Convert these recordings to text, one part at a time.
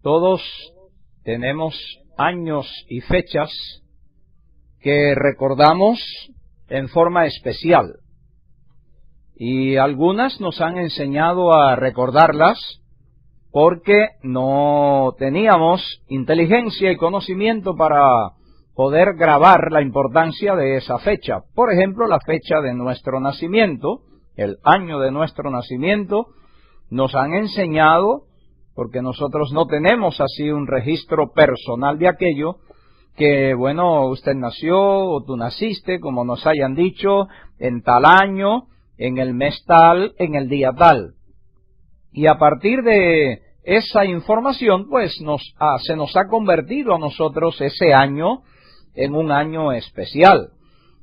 Todos tenemos años y fechas que recordamos en forma especial, y algunas nos han enseñado a recordarlas porque no teníamos inteligencia y conocimiento para poder grabar la importancia de esa fecha. Por ejemplo, la fecha de nuestro nacimiento, el año de nuestro nacimiento, nos han enseñado, porque nosotros no tenemos así un registro personal de aquello, que bueno, usted nació o tú naciste, como nos hayan dicho, en tal año, en el mes tal, en el día tal. Y a partir de esa información, pues se nos ha convertido a nosotros ese año en un año especial.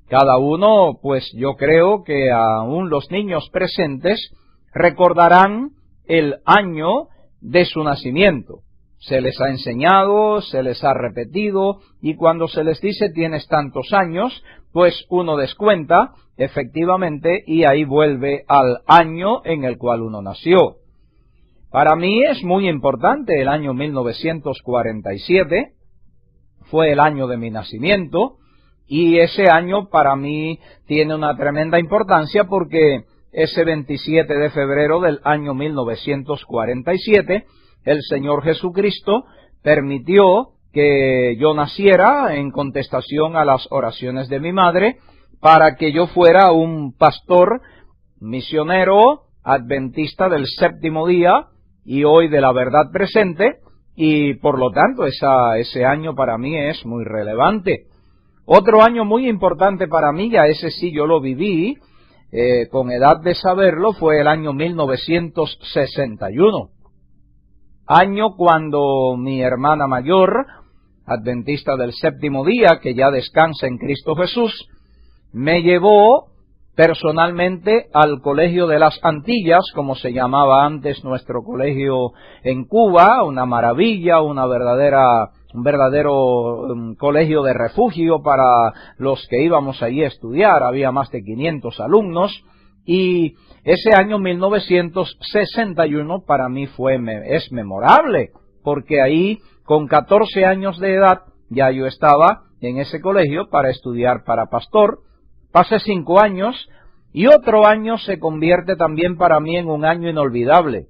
Cada uno, pues yo creo que aún los niños presentes recordarán el año de su nacimiento. Se les ha enseñado, se les ha repetido, y cuando se les dice tienes tantos años, pues uno descuenta efectivamente y ahí vuelve al año en el cual uno nació. Para mí es muy importante el año 1947, fue el año de mi nacimiento, y ese año para mí tiene una tremenda importancia porque ese 27 de febrero del año 1947, el Señor Jesucristo permitió que yo naciera en contestación a las oraciones de mi madre para que yo fuera un pastor misionero adventista del séptimo día y hoy de la verdad presente, y por lo tanto ese año para mí es muy relevante. Otro año muy importante para mí, ya ese sí yo lo viví, con edad de saberlo, fue el año 1961. Año cuando mi hermana mayor, adventista del séptimo día, que ya descansa en Cristo Jesús, me llevó personalmente al Colegio de las Antillas, como se llamaba antes nuestro colegio en Cuba, una maravilla, un verdadero colegio de refugio para los que íbamos allí a estudiar. Había más de 500 alumnos, y ese año 1961 para mí es memorable, porque ahí con 14 años de edad ya yo estaba en ese colegio para estudiar para pastor. Pasé 5 años, y otro año se convierte también para mí en un año inolvidable.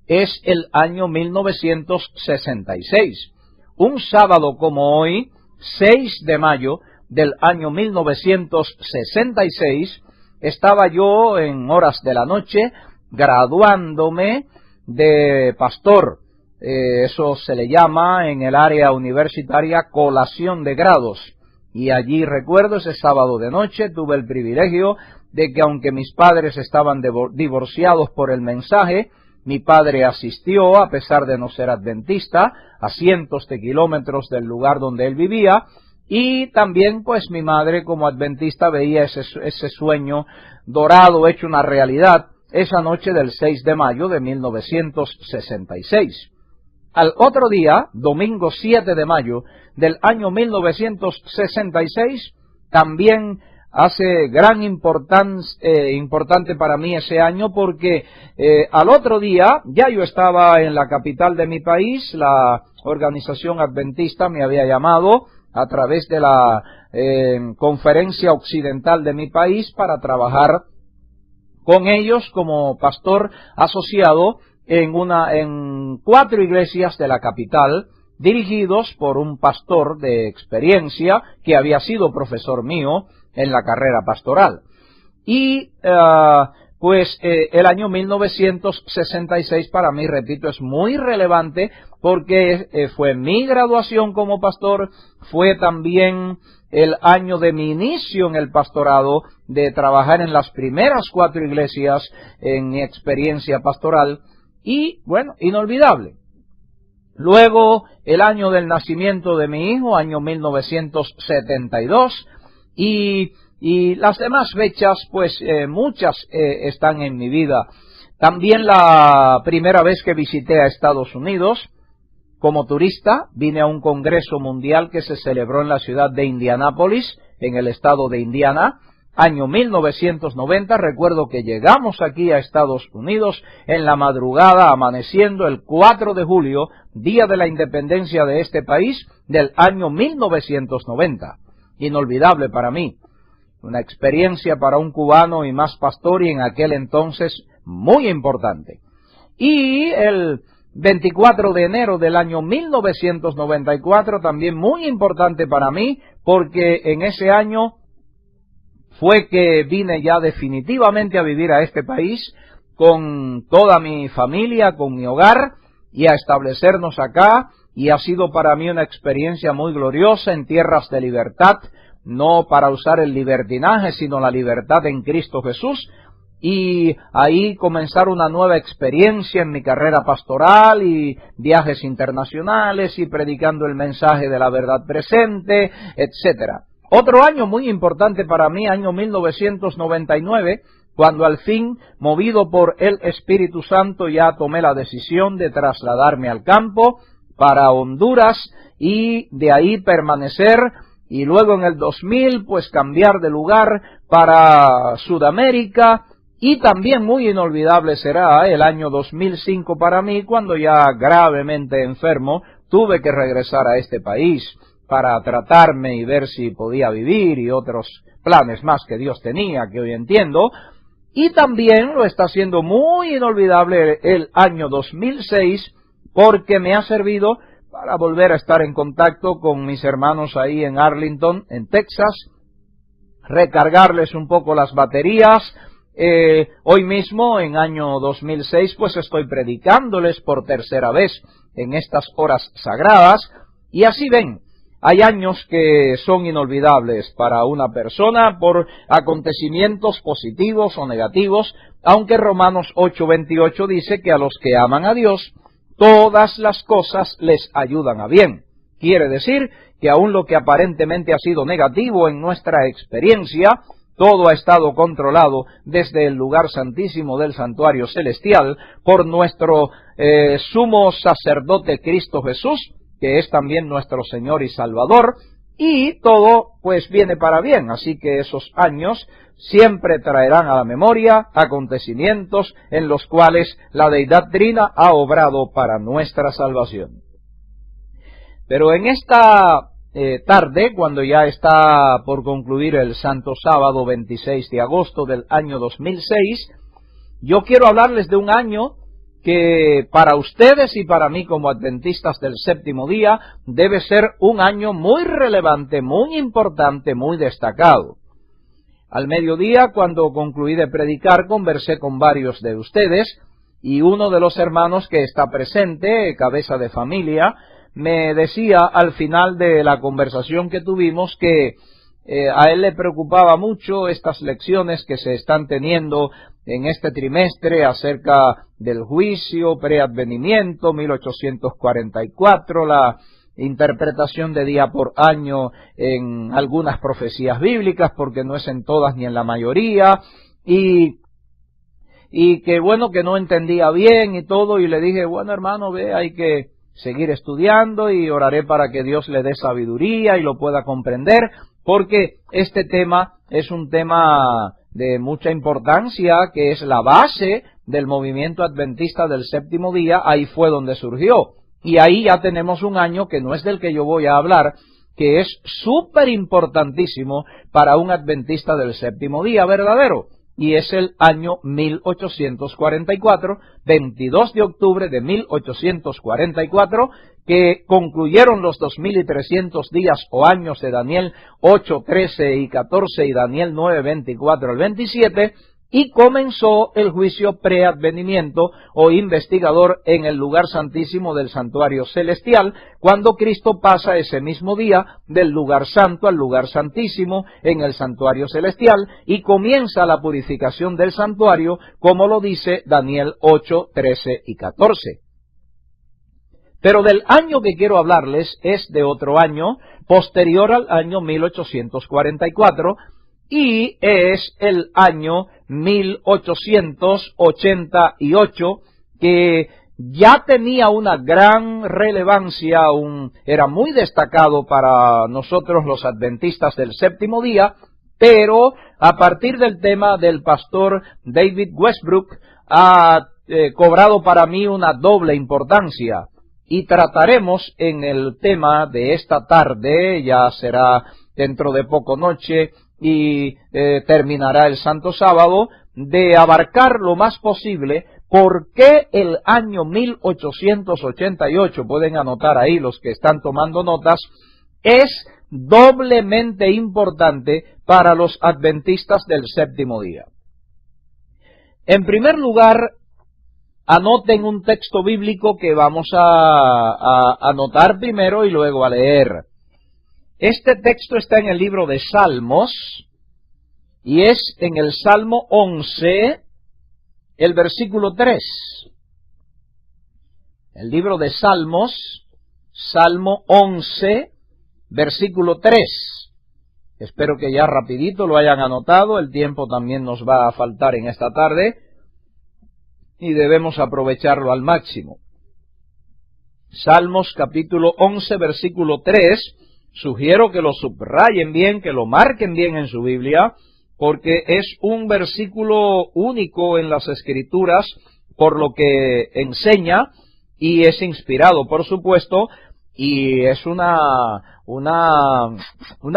Es el año 1966. Un sábado como hoy, 6 de mayo del año 1966, estaba yo en horas de la noche graduándome de pastor. Eso se le llama en el área universitaria colación de grados. Y allí recuerdo ese sábado de noche tuve el privilegio de que, aunque mis padres estaban divorciados por el mensaje, mi padre asistió, a pesar de no ser adventista, a cientos de kilómetros del lugar donde él vivía, y también pues mi madre como adventista veía ese sueño dorado hecho una realidad esa noche del 6 de mayo de 1966. Al otro día, domingo 7 de mayo del año 1966, también hace importante para mí ese año, porque al otro día ya yo estaba en la capital de mi país. La organización adventista me había llamado a través de la conferencia occidental de mi país para trabajar con ellos como pastor asociado en 4 iglesias de la capital, dirigidos por un pastor de experiencia que había sido profesor mío en la carrera pastoral. Y el año 1966 para mí, repito, es muy relevante porque fue mi graduación como pastor, fue también el año de mi inicio en el pastorado, de trabajar en las primeras 4 iglesias en mi experiencia pastoral, y bueno, inolvidable. Luego, el año del nacimiento de mi hijo, año 1972, y las demás fechas, pues muchas están en mi vida. También la primera vez que visité a Estados Unidos como turista, vine a un congreso mundial que se celebró en la ciudad de Indianápolis, en el estado de Indiana. año 1990. Recuerdo que llegamos aquí a Estados Unidos en la madrugada, amaneciendo el 4 de julio, día de la independencia de este país, del año 1990. Inolvidable para mí, una experiencia para un cubano y más pastor, y en aquel entonces muy importante. Y el 24 de enero del año 1994, también muy importante para mí, porque en ese año fue que vine ya definitivamente a vivir a este país con toda mi familia, con mi hogar, y a establecernos acá, y ha sido para mí una experiencia muy gloriosa en tierras de libertad, no para usar el libertinaje, sino la libertad en Cristo Jesús, y ahí comenzar una nueva experiencia en mi carrera pastoral y viajes internacionales y predicando el mensaje de la verdad presente, etcétera. Otro año muy importante para mí, año 1999, cuando al fin, movido por el Espíritu Santo, ya tomé la decisión de trasladarme al campo para Honduras y de ahí permanecer, y luego en el 2000 pues cambiar de lugar para Sudamérica. Y también muy inolvidable será el año 2005 para mí, cuando ya gravemente enfermo tuve que regresar a este país para tratarme y ver si podía vivir, y otros planes más que Dios tenía, que hoy entiendo. Y también lo está haciendo muy inolvidable el año 2006, porque me ha servido para volver a estar en contacto con mis hermanos ahí en Arlington, en Texas, recargarles un poco las baterías. Hoy mismo, en año 2006, pues estoy predicándoles por tercera vez en estas horas sagradas, y así ven, hay años que son inolvidables para una persona por acontecimientos positivos o negativos, aunque Romanos 8:28 dice que a los que aman a Dios, todas las cosas les ayudan a bien. Quiere decir que aun lo que aparentemente ha sido negativo en nuestra experiencia, todo ha estado controlado desde el lugar santísimo del santuario celestial por nuestro sumo sacerdote Cristo Jesús, que es también nuestro Señor y Salvador, y todo pues viene para bien. Así que esos años siempre traerán a la memoria acontecimientos en los cuales la Deidad Trina ha obrado para nuestra salvación. Pero en esta tarde, cuando ya está por concluir el Santo Sábado 26 de agosto del año 2006, yo quiero hablarles de un año que para ustedes y para mí como adventistas del séptimo día debe ser un año muy relevante, muy importante, muy destacado. Al mediodía, cuando concluí de predicar, conversé con varios de ustedes, y uno de los hermanos que está presente, cabeza de familia, me decía al final de la conversación que tuvimos que a él le preocupaba mucho estas lecciones que se están teniendo en este trimestre acerca del juicio, preadvenimiento, 1844, la interpretación de día por año en algunas profecías bíblicas, porque no es en todas ni en la mayoría, y que bueno, que no entendía bien y todo, y le dije, bueno hermano, ve, hay que seguir estudiando y oraré para que Dios le dé sabiduría y lo pueda comprender, porque este tema es un tema de mucha importancia, que es la base del movimiento adventista del séptimo día. Ahí fue donde surgió, y ahí ya tenemos un año que no es del que yo voy a hablar, que es súper importantísimo para un adventista del séptimo día verdadero, y es el año 1844, 22 de octubre de 1844, que concluyeron los 2300 días o años de Daniel 8, 13 y 14 y Daniel 9, 24 al 27, y comenzó el juicio preadvenimiento o investigador en el lugar santísimo del santuario celestial, cuando Cristo pasa ese mismo día del lugar santo al lugar santísimo en el santuario celestial, y comienza la purificación del santuario, como lo dice Daniel 8, 13 y 14. Pero del año que quiero hablarles es de otro año, posterior al año 1844, y es el año 1888, que ya tenía una gran relevancia, era muy destacado para nosotros los adventistas del séptimo día, pero a partir del tema del pastor David Westbrook ha cobrado para mí una doble importancia, y trataremos en el tema de esta tarde, ya será dentro de poco noche y terminará el Santo Sábado, de abarcar lo más posible por qué el año 1888, pueden anotar ahí los que están tomando notas, es doblemente importante para los adventistas del séptimo día. En primer lugar, anoten un texto bíblico que vamos a anotar primero y luego a leer. Este texto está en el libro de Salmos y es en el Salmo 11, el versículo 3. El libro de Salmos, Salmo 11, versículo 3. Espero que ya rapidito lo hayan anotado, el tiempo también nos va a faltar en esta tarde y debemos aprovecharlo al máximo. Salmos capítulo 11, versículo 3, sugiero que lo subrayen bien, que lo marquen bien en su Biblia, porque es un versículo único en las Escrituras por lo que enseña, y es inspirado, por supuesto, y es una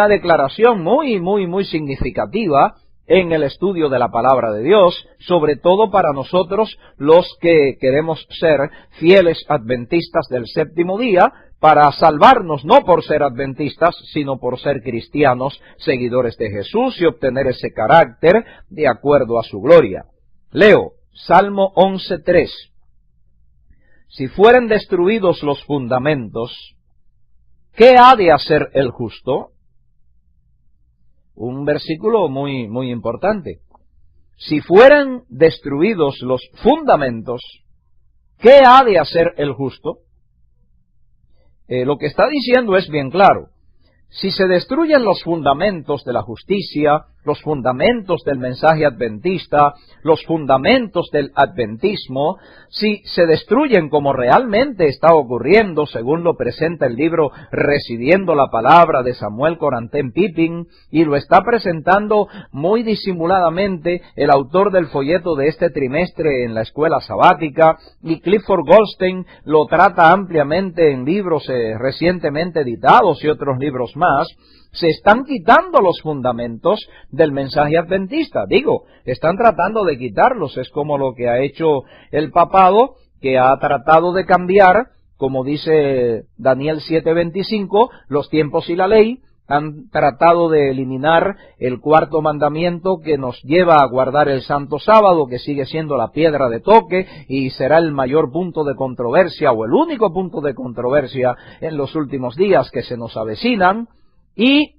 declaración muy significativa en el estudio de la palabra de Dios, sobre todo para nosotros los que queremos ser fieles adventistas del séptimo día, para salvarnos no por ser adventistas, sino por ser cristianos, seguidores de Jesús, y obtener ese carácter de acuerdo a su gloria. Leo, Salmo 11:3. Si fueren destruidos los fundamentos, ¿qué ha de hacer el justo? Un versículo muy importante. Si fueran destruidos los fundamentos, ¿qué ha de hacer el justo? Lo que está diciendo es bien claro. Si se destruyen los fundamentos de la justicia, los fundamentos del mensaje adventista, los fundamentos del adventismo, si se destruyen como realmente está ocurriendo, según lo presenta el libro Recibiendo la Palabra de Samuel Coranten Pippin, y lo está presentando muy disimuladamente el autor del folleto de este trimestre en la escuela sabática, y Clifford Goldstein lo trata ampliamente en libros recientemente editados y otros libros más, se están quitando los fundamentos del mensaje adventista. Digo, están tratando de quitarlos. Es como lo que ha hecho el papado, que ha tratado de cambiar, como dice Daniel 7:25, los tiempos y la ley. Han tratado de eliminar el cuarto mandamiento que nos lleva a guardar el Santo Sábado, que sigue siendo la piedra de toque y será el mayor punto de controversia o el único punto de controversia en los últimos días que se nos avecinan. Y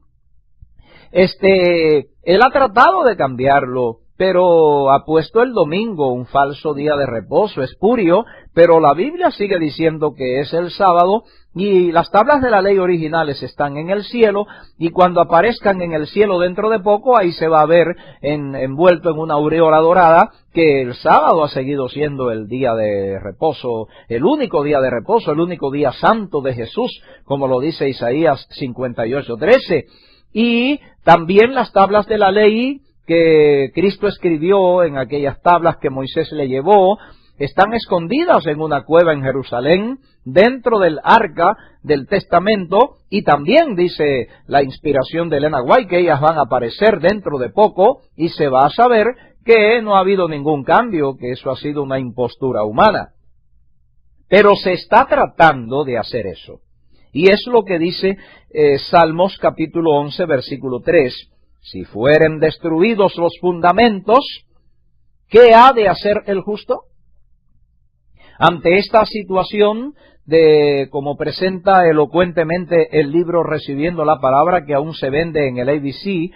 él ha tratado de cambiarlo, pero ha puesto el domingo un falso día de reposo, espurio, pero la Biblia sigue diciendo que es el sábado, y las tablas de la ley originales están en el cielo, y cuando aparezcan en el cielo dentro de poco, ahí se va a ver envuelto en una aureola dorada que el sábado ha seguido siendo el día de reposo, el único día de reposo, el único día santo de Jesús, como lo dice Isaías 58:13. Y también las tablas de la ley que Cristo escribió en aquellas tablas que Moisés le llevó, están escondidas en una cueva en Jerusalén, dentro del arca del testamento, y también dice la inspiración de Elena White que ellas van a aparecer dentro de poco, y se va a saber que no ha habido ningún cambio, que eso ha sido una impostura humana. Pero se está tratando de hacer eso. Y es lo que dice Salmos capítulo 11, versículo 3. Si fueren destruidos los fundamentos, ¿qué ha de hacer el justo? Ante esta situación, como presenta elocuentemente el libro Recibiendo la Palabra, que aún se vende en el ABC,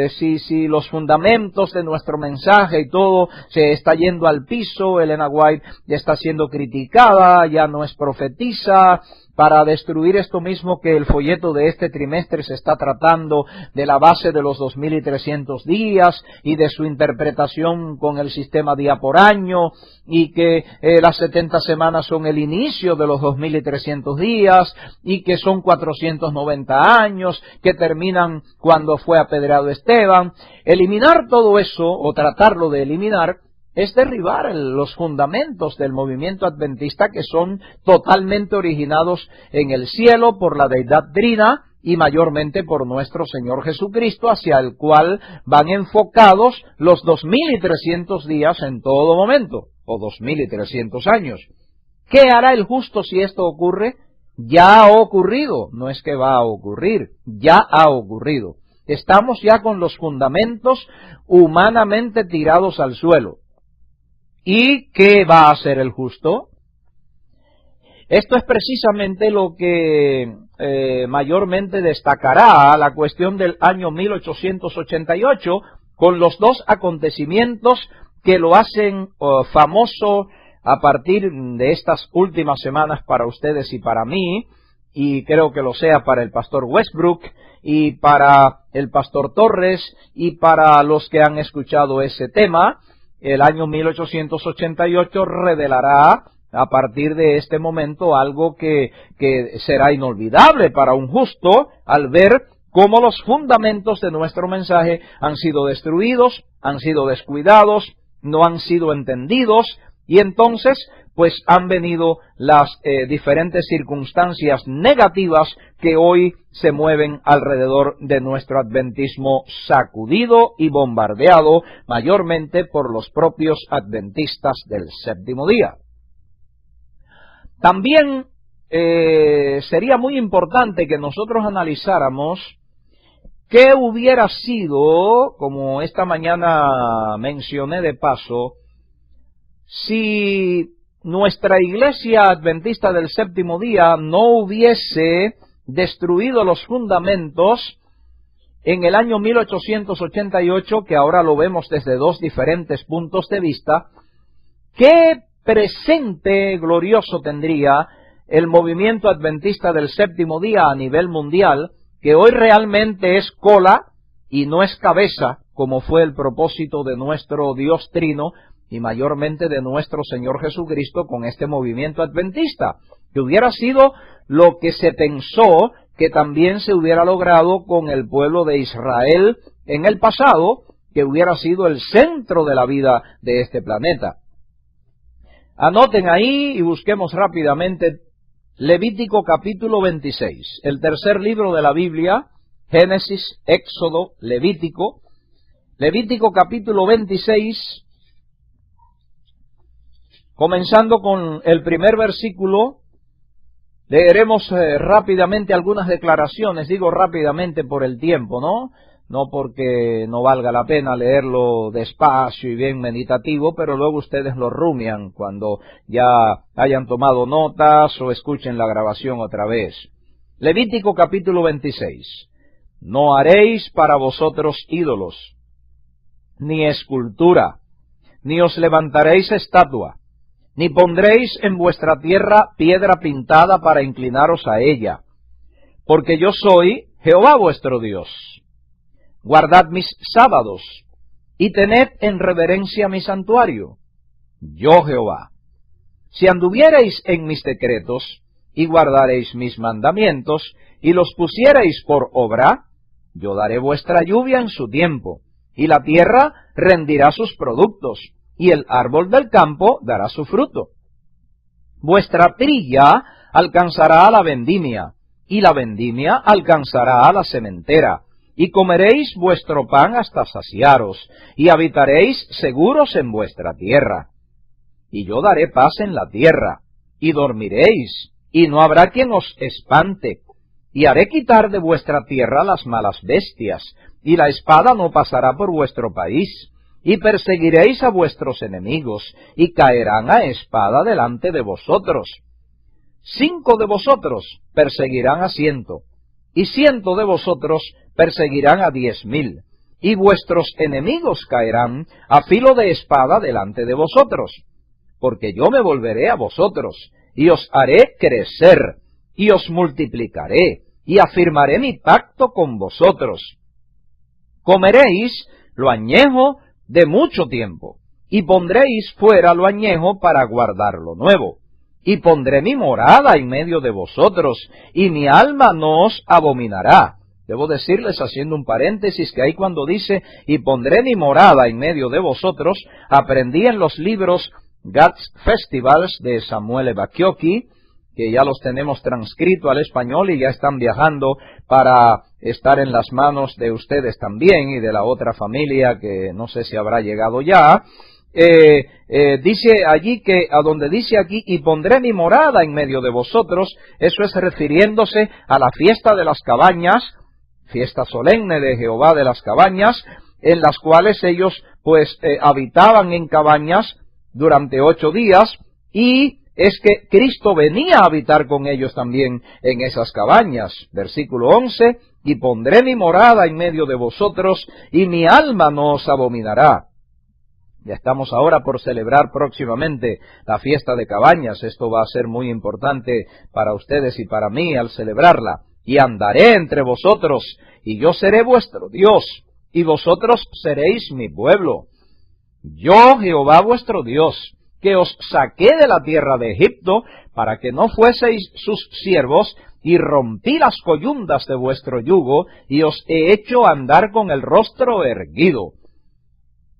si los fundamentos de nuestro mensaje y todo se está yendo al piso, Elena White ya está siendo criticada, ya no es profetisa, para destruir esto mismo que el folleto de este trimestre se está tratando, de la base de los 2300 días y de su interpretación con el sistema día por año, y que las 70 semanas son el inicio de los 2300 días y que son 490 años que terminan cuando fue apedreado Esteban. Eliminar todo eso, o tratarlo de eliminar, es derribar los fundamentos del movimiento adventista, que son totalmente originados en el cielo por la deidad trina y mayormente por nuestro Señor Jesucristo, hacia el cual van enfocados los 2300 días en todo momento, o 2300 años. ¿Qué hará el justo si esto ocurre? Ya ha ocurrido, no es que va a ocurrir, ya ha ocurrido. Estamos ya con los fundamentos humanamente tirados al suelo. ¿Y qué va a hacer el justo? Esto es precisamente lo que mayormente destacará la cuestión del año 1888, con los dos acontecimientos que lo hacen famoso a partir de estas últimas semanas para ustedes y para mí, y creo que lo sea para el pastor Westbrook y para el pastor Torres y para los que han escuchado ese tema. El año 1888 revelará a partir de este momento algo que será inolvidable para un justo al ver cómo los fundamentos de nuestro mensaje han sido destruidos, han sido descuidados, no han sido entendidos, y entonces pues han venido las diferentes circunstancias negativas que hoy se mueven alrededor de nuestro adventismo, sacudido y bombardeado mayormente por los propios adventistas del séptimo día. También sería muy importante que nosotros analizáramos qué hubiera sido, como esta mañana mencioné de paso, si nuestra iglesia adventista del séptimo día no hubiese destruido los fundamentos en el año 1888, que ahora lo vemos desde dos diferentes puntos de vista. ¿Qué presente glorioso tendría el movimiento adventista del séptimo día a nivel mundial, que hoy realmente es cola y no es cabeza, como fue el propósito de nuestro Dios Trino y mayormente de nuestro Señor Jesucristo con este movimiento adventista? Que hubiera sido lo que se pensó que también se hubiera logrado con el pueblo de Israel en el pasado, que hubiera sido el centro de la vida de este planeta. Anoten ahí y busquemos rápidamente Levítico capítulo 26, el tercer libro de la Biblia, Génesis, Éxodo, Levítico. Levítico capítulo 26, comenzando con el primer versículo. Leeremos rápidamente algunas declaraciones, digo rápidamente por el tiempo, no porque no valga la pena leerlo despacio y bien meditativo, pero luego ustedes lo rumian cuando ya hayan tomado notas o escuchen la grabación otra vez. Levítico capítulo 26. No haréis para vosotros ídolos, ni escultura, ni os levantaréis estatua, ni pondréis en vuestra tierra piedra pintada para inclinaros a ella, porque yo soy Jehová vuestro Dios. Guardad mis sábados, y tened en reverencia mi santuario, yo Jehová. Si anduviereis en mis decretos, y guardareis mis mandamientos, y los pusiereis por obra, yo daré vuestra lluvia en su tiempo, y la tierra rendirá sus productos, y el árbol del campo dará su fruto. Vuestra trilla alcanzará a la vendimia, y la vendimia alcanzará a la sementera, y comeréis vuestro pan hasta saciaros, y habitaréis seguros en vuestra tierra. Y yo daré paz en la tierra, y dormiréis, y no habrá quien os espante, y haré quitar de vuestra tierra las malas bestias, y la espada no pasará por vuestro país, y perseguiréis a vuestros enemigos, y caerán a espada delante de vosotros. 5 de vosotros perseguirán a 100, y 100 de vosotros perseguirán a 10,000, y vuestros enemigos caerán a filo de espada delante de vosotros. Porque yo me volveré a vosotros, y os haré crecer, y os multiplicaré, y afirmaré mi pacto con vosotros. Comeréis lo añejo de mucho tiempo, y pondréis fuera lo añejo para guardar lo nuevo. Y pondré mi morada en medio de vosotros, y mi alma no os abominará. Debo decirles, haciendo un paréntesis, que ahí cuando dice, y pondré mi morada en medio de vosotros, aprendí en los libros God's Festivals de Samuel Bakioki, que ya los tenemos transcrito al español y ya están viajando para estar en las manos de ustedes también y de la otra familia que no sé si habrá llegado ya. Dice allí que, a donde dice aquí, y pondré mi morada en medio de vosotros, eso es refiriéndose a la fiesta de las cabañas, fiesta solemne de Jehová de las cabañas, en las cuales ellos pues habitaban en cabañas durante 8 días, y es que Cristo venía a habitar con ellos también en esas cabañas. Versículo 11, y pondré mi morada en medio de vosotros, y mi alma no os abominará. Ya estamos ahora por celebrar próximamente la fiesta de cabañas. Esto va a ser muy importante para ustedes y para mí al celebrarla. Y andaré entre vosotros, y yo seré vuestro Dios, y vosotros seréis mi pueblo. Yo, Jehová vuestro Dios, que os saqué de la tierra de Egipto, para que no fueseis sus siervos, y rompí las coyundas de vuestro yugo, y os he hecho andar con el rostro erguido.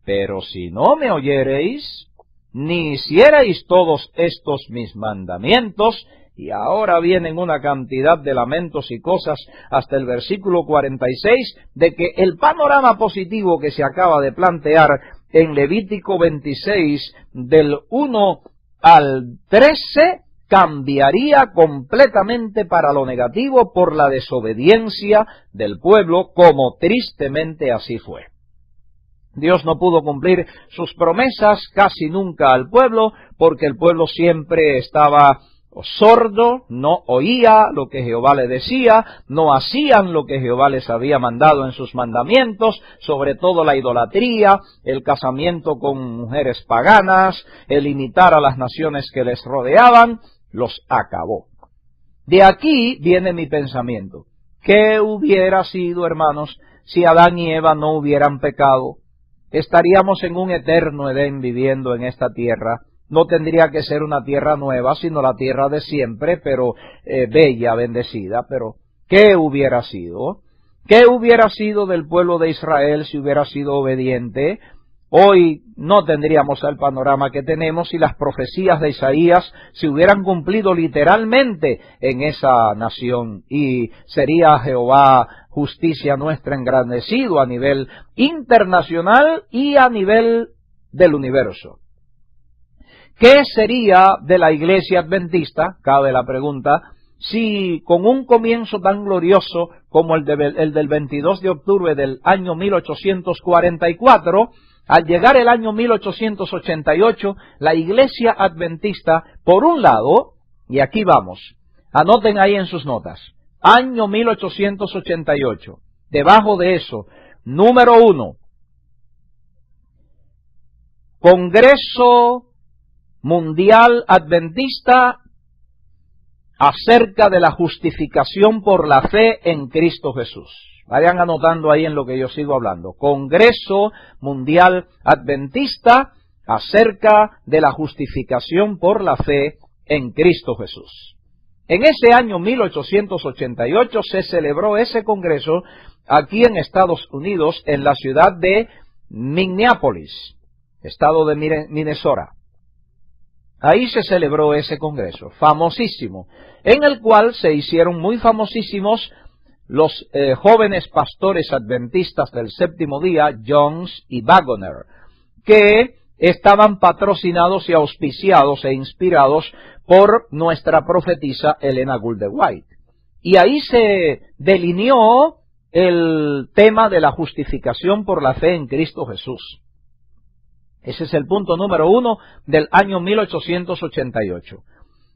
Pero si no me oyereis, ni hiciereis todos estos mis mandamientos, y ahora vienen una cantidad de lamentos y cosas hasta el versículo 46, de que el panorama positivo que se acaba de plantear en Levítico 26, del 1 al 13, cambiaría completamente para lo negativo por la desobediencia del pueblo, como tristemente así fue. Dios no pudo cumplir sus promesas casi nunca al pueblo, porque el pueblo siempre estaba sordo, no oía lo que Jehová le decía, no hacían lo que Jehová les había mandado en sus mandamientos, sobre todo la idolatría, el casamiento con mujeres paganas, el imitar a las naciones que les rodeaban, los acabó. De aquí viene mi pensamiento. ¿Qué hubiera sido, hermanos, si Adán y Eva no hubieran pecado? Estaríamos en un eterno Edén viviendo en esta tierra. No tendría que ser una tierra nueva, sino la tierra de siempre, pero bella, bendecida. Pero, ¿qué hubiera sido? ¿Qué hubiera sido del pueblo de Israel si hubiera sido obediente? Hoy no tendríamos el panorama que tenemos si las profecías de Isaías se hubieran cumplido literalmente en esa nación, y sería Jehová justicia nuestra engrandecido a nivel internacional y a nivel del universo. ¿Qué sería de la iglesia adventista? Cabe la pregunta, si con un comienzo tan glorioso como el del 22 de octubre del año 1844, al llegar el año 1888, la iglesia adventista, por un lado, y aquí vamos, anoten ahí en sus notas, año 1888, debajo de eso, número 1, Congreso Mundial Adventista acerca de la justificación por la fe en Cristo Jesús. Vayan anotando ahí en lo que yo sigo hablando. Congreso Mundial Adventista acerca de la justificación por la fe en Cristo Jesús. En ese año 1888 se celebró ese congreso aquí en Estados Unidos, en la ciudad de Minneapolis, estado de Minnesota. Ahí se celebró ese congreso, famosísimo, en el cual se hicieron muy famosísimos los jóvenes pastores adventistas del séptimo día, Jones y Waggoner, que estaban patrocinados y auspiciados e inspirados por nuestra profetisa Elena Gould White. Y ahí se delineó el tema de la justificación por la fe en Cristo Jesús. Ese es el punto número 1 del año 1888.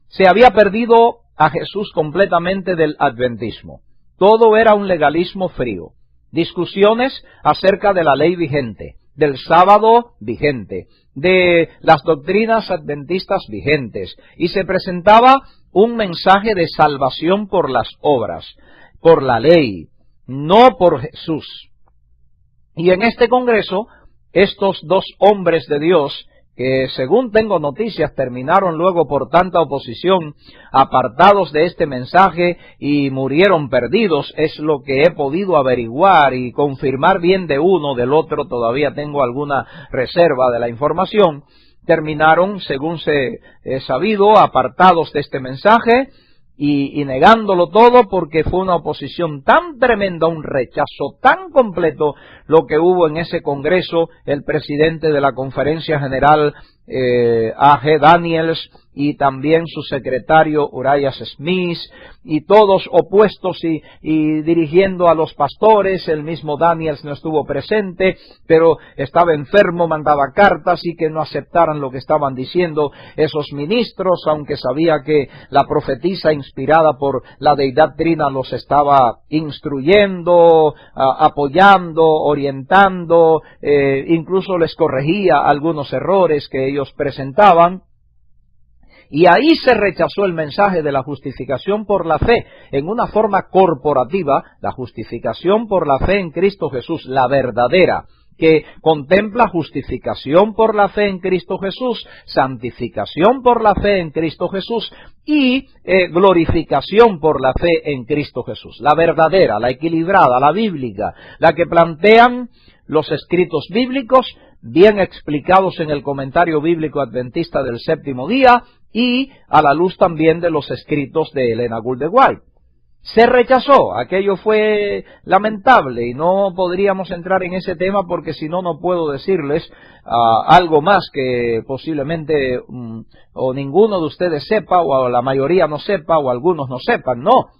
Se había perdido a Jesús completamente del adventismo. Todo era un legalismo frío. Discusiones acerca de la ley vigente, del sábado vigente, de las doctrinas adventistas vigentes. Y se presentaba un mensaje de salvación por las obras, por la ley, no por Jesús. Y en este congreso, estos dos hombres de Dios, que según tengo noticias terminaron luego por tanta oposición, apartados de este mensaje y murieron perdidos, es lo que he podido averiguar y confirmar bien de uno, del otro todavía tengo alguna reserva de la información, terminaron, según se he sabido, apartados de este mensaje y negándolo todo porque fue una oposición tan tremenda, un rechazo tan completo lo que hubo en ese congreso. El presidente de la Conferencia General, A.G. Daniels, y también su secretario Uriah Smith, y todos opuestos y dirigiendo a los pastores. El mismo Daniels no estuvo presente, pero estaba enfermo, mandaba cartas y que no aceptaran lo que estaban diciendo esos ministros, aunque sabía que la profetisa inspirada por la deidad trina los estaba instruyendo, apoyando, orientando, incluso les corregía algunos errores que ellos presentaban. Y ahí se rechazó el mensaje de la justificación por la fe en una forma corporativa, la justificación por la fe en Cristo Jesús, la verdadera, que contempla justificación por la fe en Cristo Jesús, santificación por la fe en Cristo Jesús y glorificación por la fe en Cristo Jesús. La verdadera, la equilibrada, la bíblica, la que plantean los escritos bíblicos, bien explicados en el comentario bíblico adventista del séptimo día y a la luz también de los escritos de Elena Gould de White. Se rechazó, aquello fue lamentable y no podríamos entrar en ese tema porque si no, no puedo decirles algo más que posiblemente o ninguno de ustedes sepa o la mayoría no sepa o algunos no sepan, no.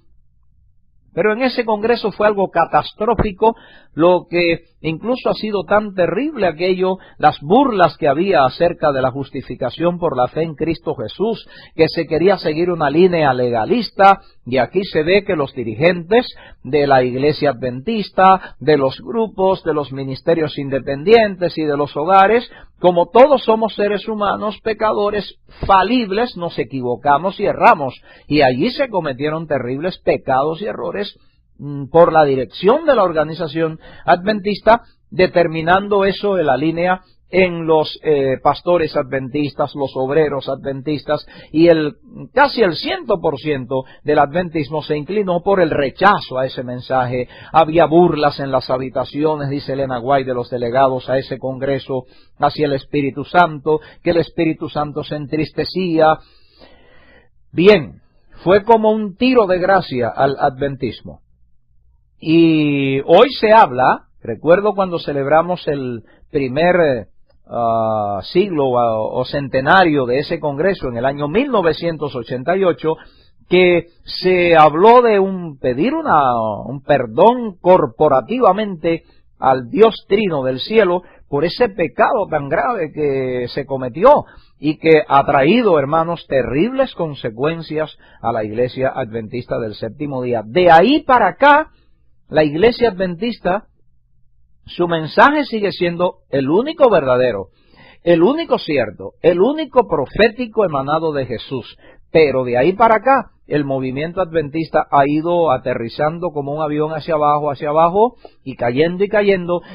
Pero en ese congreso fue algo catastrófico, lo que incluso ha sido tan terrible aquello, las burlas que había acerca de la justificación por la fe en Cristo Jesús, que se quería seguir una línea legalista, y aquí se ve que los dirigentes de la Iglesia Adventista, de los grupos, de los ministerios independientes y de los hogares, como todos somos seres humanos, pecadores, falibles, nos equivocamos y erramos, y allí se cometieron terribles pecados y errores por la dirección de la organización adventista, determinando eso de la línea en los pastores adventistas, los obreros adventistas, y casi el 100% del adventismo se inclinó por el rechazo a ese mensaje. Había burlas en las habitaciones, dice Elena White, de los delegados a ese congreso hacia el Espíritu Santo, que el Espíritu Santo se entristecía. Bien, fue como un tiro de gracia al adventismo. Y hoy se habla, recuerdo cuando celebramos el primer siglo o centenario de ese congreso en el año 1988, que se habló de pedir un perdón corporativamente al Dios Trino del cielo por ese pecado tan grave que se cometió y que ha traído, hermanos, terribles consecuencias a la Iglesia Adventista del séptimo día. De ahí para acá, la Iglesia Adventista, su mensaje sigue siendo el único verdadero, el único cierto, el único profético emanado de Jesús. Pero de ahí para acá, el movimiento adventista ha ido aterrizando como un avión hacia abajo, y cayendo,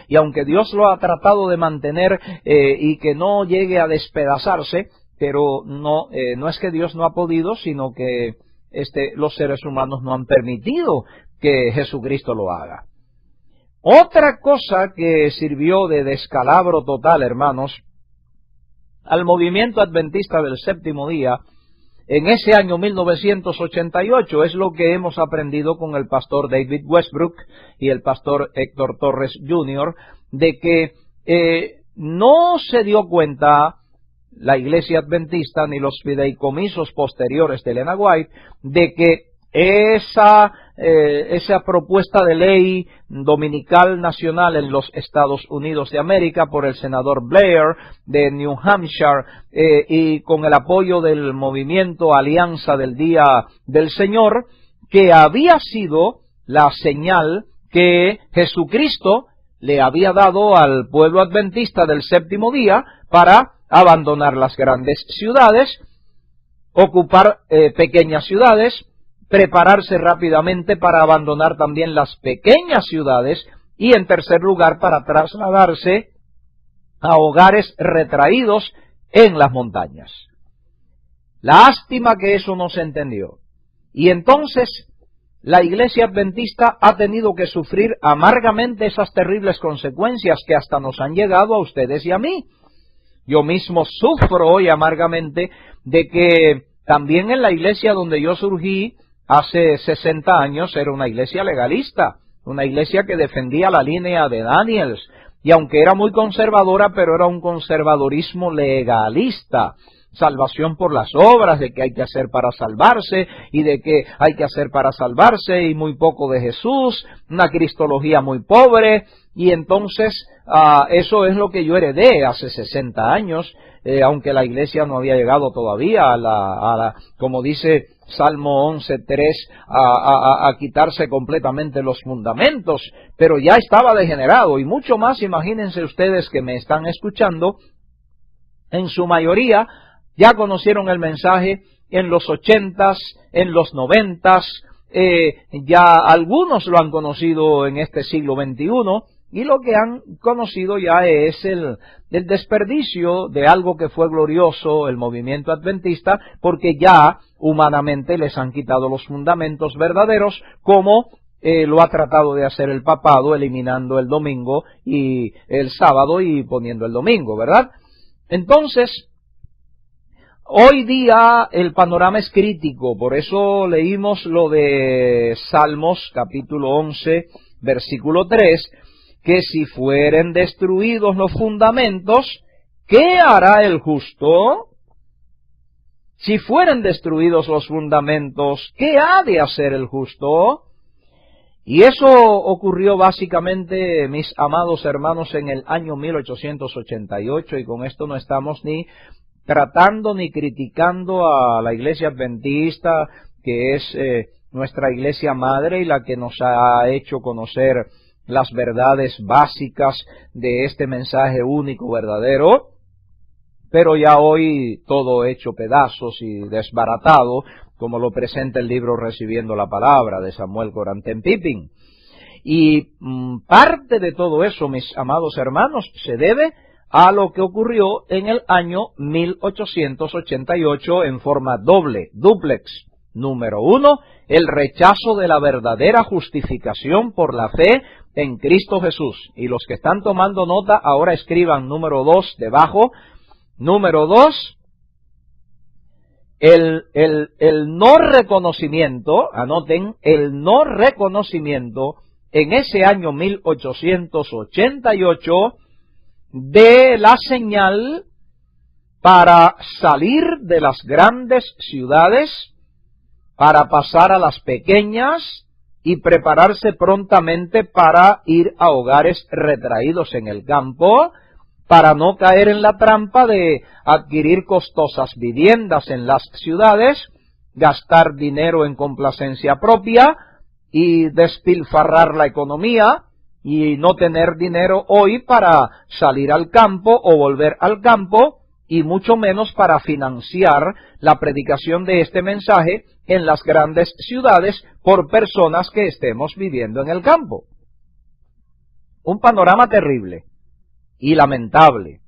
y aunque Dios lo ha tratado de mantener y que no llegue a despedazarse, pero no es que Dios no ha podido, sino que los seres humanos no han permitido que Jesucristo lo haga. Otra cosa que sirvió de descalabro total, hermanos, al movimiento adventista del séptimo día, en ese año 1988, es lo que hemos aprendido con el pastor David Westbrook y el pastor Héctor Torres Jr., de que no se dio cuenta la Iglesia Adventista ni los fideicomisos posteriores de Elena White de que esa propuesta de ley dominical nacional en los Estados Unidos de América por el senador Blair de New Hampshire y con el apoyo del movimiento Alianza del Día del Señor, que había sido la señal que Jesucristo le había dado al pueblo adventista del séptimo día para abandonar las grandes ciudades ocupar pequeñas ciudades, prepararse rápidamente para abandonar también las pequeñas ciudades y, en tercer lugar, para trasladarse a hogares retraídos en las montañas. Lástima que eso no se entendió. Y entonces la Iglesia Adventista ha tenido que sufrir amargamente esas terribles consecuencias que hasta nos han llegado a ustedes y a mí. Yo mismo sufro hoy amargamente de que también en la iglesia donde yo surgí hace 60 años era una iglesia legalista, una iglesia que defendía la línea de Daniels, y aunque era muy conservadora, pero era un conservadorismo legalista. Salvación por las obras, de que hay que hacer para salvarse, y de que hay que hacer para salvarse, y muy poco de Jesús, una cristología muy pobre, y entonces eso es lo que yo heredé hace 60 años, aunque la iglesia no había llegado todavía a la como dice Salmo 11:3, a quitarse completamente los fundamentos, pero ya estaba degenerado, y mucho más, imagínense ustedes que me están escuchando, en su mayoría ya conocieron el mensaje en los 80s, en los 90s, ya algunos lo han conocido en este siglo XXI, y lo que han conocido ya es el desperdicio de algo que fue glorioso, el movimiento adventista, porque ya humanamente les han quitado los fundamentos verdaderos, como lo ha tratado de hacer el papado, eliminando el domingo y el sábado y poniendo el domingo, ¿verdad? Entonces, hoy día el panorama es crítico, por eso leímos lo de Salmos capítulo 11, versículo 3, que si fueren destruidos los fundamentos, ¿qué hará el justo? Si fueren destruidos los fundamentos, ¿qué ha de hacer el justo? Y eso ocurrió básicamente, mis amados hermanos, en el año 1888, y con esto no estamos ni tratando ni criticando a la iglesia adventista, que es nuestra iglesia madre y la que nos ha hecho conocer las verdades básicas de este mensaje único, verdadero, pero ya hoy todo hecho pedazos y desbaratado, como lo presenta el libro Recibiendo la Palabra de Samuel Coranten Pippin. Y parte de todo eso, mis amados hermanos, se debe a lo que ocurrió en el año 1888 en forma dúplex. Número 1, el rechazo de la verdadera justificación por la fe en Cristo Jesús. Y los que están tomando nota, ahora escriban número 2 debajo. Número 2, el no reconocimiento, anoten, el no reconocimiento en ese año 1888 de la señal para salir de las grandes ciudades, para pasar a las pequeñas y prepararse prontamente para ir a hogares retraídos en el campo, para no caer en la trampa de adquirir costosas viviendas en las ciudades, gastar dinero en complacencia propia y despilfarrar la economía y no tener dinero hoy para salir al campo o volver al campo, y mucho menos para financiar la predicación de este mensaje en las grandes ciudades por personas que estemos viviendo en el campo. Un panorama terrible y lamentable.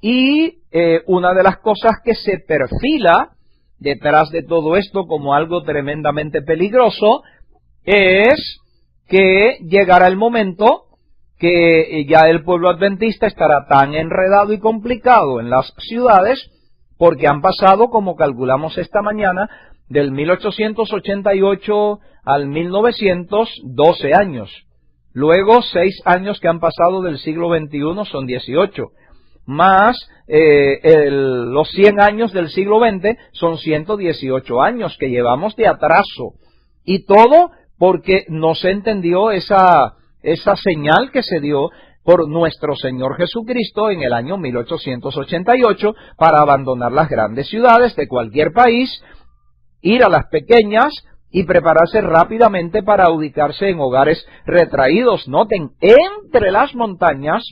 Y una de las cosas que se perfila detrás de todo esto como algo tremendamente peligroso es que llegará el momento que ya el pueblo adventista estará tan enredado y complicado en las ciudades, porque han pasado, como calculamos esta mañana, del 1888 al 1900, 12 años. Luego, 6 años que han pasado del siglo XXI son 18. Más los 100 años del siglo XX son 118 años que llevamos de atraso. Y todo porque no se entendió esa señal que se dio por nuestro Señor Jesucristo en el año 1888 para abandonar las grandes ciudades de cualquier país, ir a las pequeñas y prepararse rápidamente para ubicarse en hogares retraídos. Noten, entre las montañas,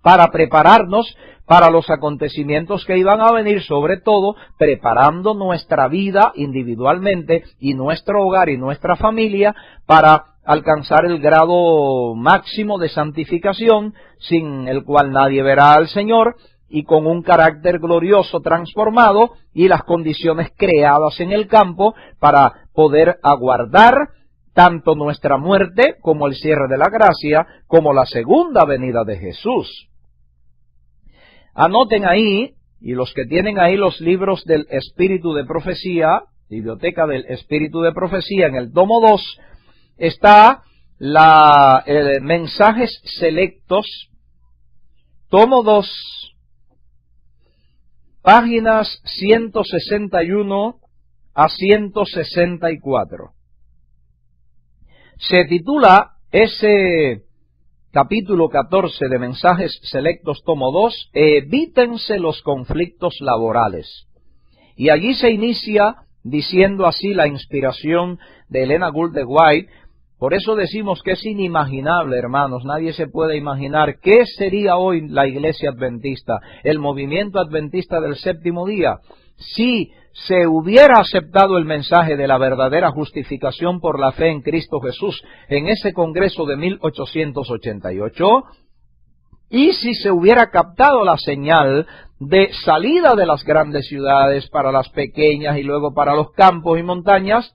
para prepararnos para los acontecimientos que iban a venir, sobre todo preparando nuestra vida individualmente y nuestro hogar y nuestra familia para alcanzar el grado máximo de santificación, sin el cual nadie verá al Señor, y con un carácter glorioso transformado y las condiciones creadas en el campo para poder aguardar tanto nuestra muerte como el cierre de la gracia, como la segunda venida de Jesús. Anoten ahí, y los que tienen ahí los libros del Espíritu de Profecía, Biblioteca del Espíritu de Profecía, en el tomo 2, está Mensajes Selectos, tomo 2, páginas 161 a 164. Se titula ese capítulo 14 de Mensajes Selectos, tomo 2, Evítense los conflictos laborales. Y allí se inicia diciendo así la inspiración de Elena Gould White. Por eso decimos que es inimaginable, hermanos, nadie se puede imaginar qué sería hoy la Iglesia Adventista, el movimiento adventista del séptimo día, si se hubiera aceptado el mensaje de la verdadera justificación por la fe en Cristo Jesús en ese Congreso de 1888, y si se hubiera captado la señal de salida de las grandes ciudades para las pequeñas y luego para los campos y montañas.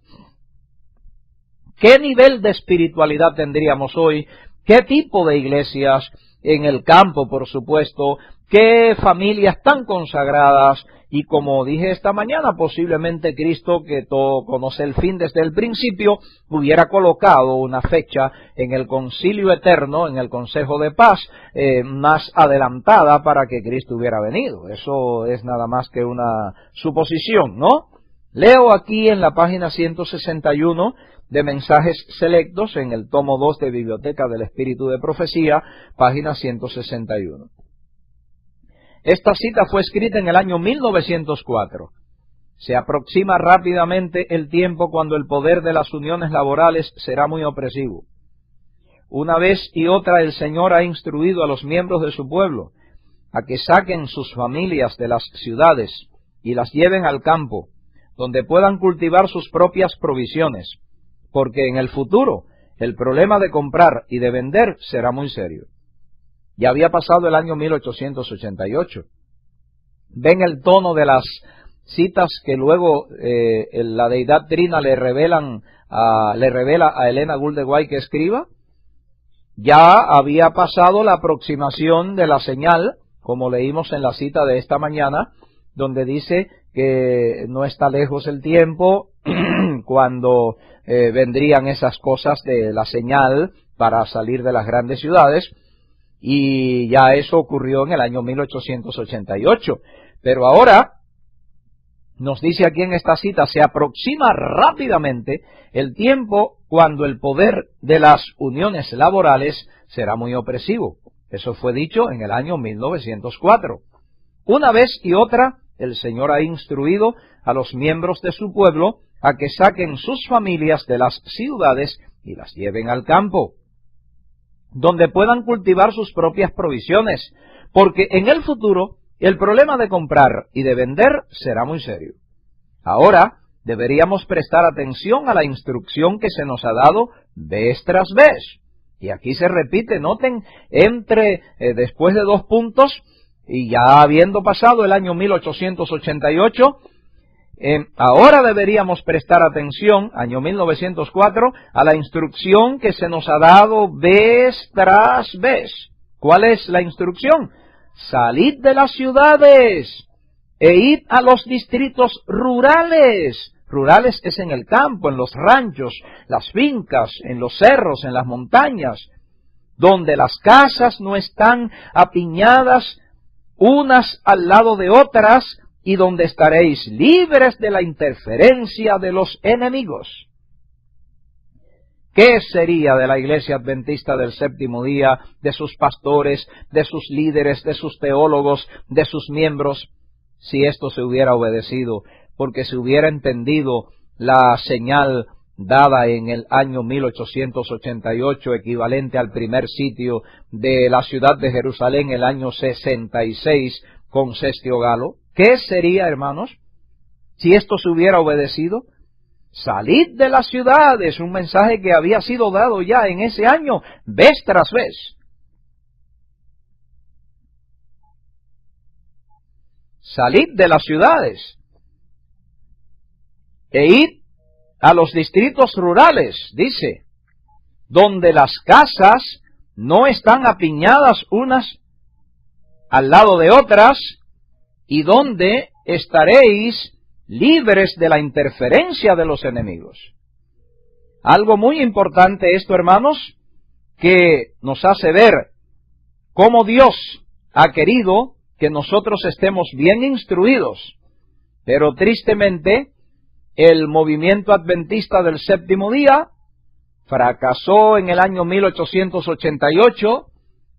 ¿Qué nivel de espiritualidad tendríamos hoy? ¿Qué tipo de iglesias en el campo, por supuesto? ¿Qué familias tan consagradas? Y como dije esta mañana, posiblemente Cristo, que todo conoce el fin desde el principio, hubiera colocado una fecha en el concilio eterno, en el Consejo de Paz, más adelantada para que Cristo hubiera venido. Eso es nada más que una suposición, ¿no? Leo aquí en la página 161 de Mensajes Selectos, en el tomo 2 de Biblioteca del Espíritu de Profecía, página 161. Esta cita fue escrita en el año 1904. Se aproxima rápidamente el tiempo cuando el poder de las uniones laborales será muy opresivo. Una vez y otra el Señor ha instruido a los miembros de su pueblo a que saquen sus familias de las ciudades y las lleven al campo, donde puedan cultivar sus propias provisiones, porque en el futuro el problema de comprar y de vender será muy serio. Ya había pasado el año 1888. Ven el tono de las citas que luego la deidad trina le revela a Elena Gould White que escriba. Ya había pasado la aproximación de la señal, como leímos en la cita de esta mañana, donde dice que no está lejos el tiempo cuando vendrían esas cosas de la señal para salir de las grandes ciudades. Y ya eso ocurrió en el año 1888. Pero ahora, nos dice aquí en esta cita, se aproxima rápidamente el tiempo cuando el poder de las uniones laborales será muy opresivo. Eso fue dicho en el año 1904. Una vez y otra, el Señor ha instruido a los miembros de su pueblo a que saquen sus familias de las ciudades y las lleven al campo, donde puedan cultivar sus propias provisiones, porque en el futuro el problema de comprar y de vender será muy serio. Ahora deberíamos prestar atención a la instrucción que se nos ha dado vez tras vez. Y aquí se repite, noten, después de 2 puntos, y ya habiendo pasado el año 1888, ahora deberíamos prestar atención, año 1904, a la instrucción que se nos ha dado vez tras vez. ¿Cuál es la instrucción? Salid de las ciudades e id a los distritos rurales. Rurales es en el campo, en los ranchos, las fincas, en los cerros, en las montañas, donde las casas no están apiñadas unas al lado de otras, y donde estaréis libres de la interferencia de los enemigos. ¿Qué sería de la Iglesia Adventista del séptimo día, de sus pastores, de sus líderes, de sus teólogos, de sus miembros, si esto se hubiera obedecido, porque se hubiera entendido la señal dada en el año 1888, equivalente al primer sitio de la ciudad de Jerusalén, el año 66, con Cestio Galo. ¿Qué sería, hermanos, si esto se hubiera obedecido? Salid de las ciudades, un mensaje que había sido dado ya en ese año, vez tras vez. Salid de las ciudades e id a los distritos rurales, dice, donde las casas no están apiñadas unas al lado de otras y donde estaréis libres de la interferencia de los enemigos. Algo muy importante esto, hermanos, que nos hace ver cómo Dios ha querido que nosotros estemos bien instruidos, pero tristemente el movimiento adventista del séptimo día fracasó en el año 1888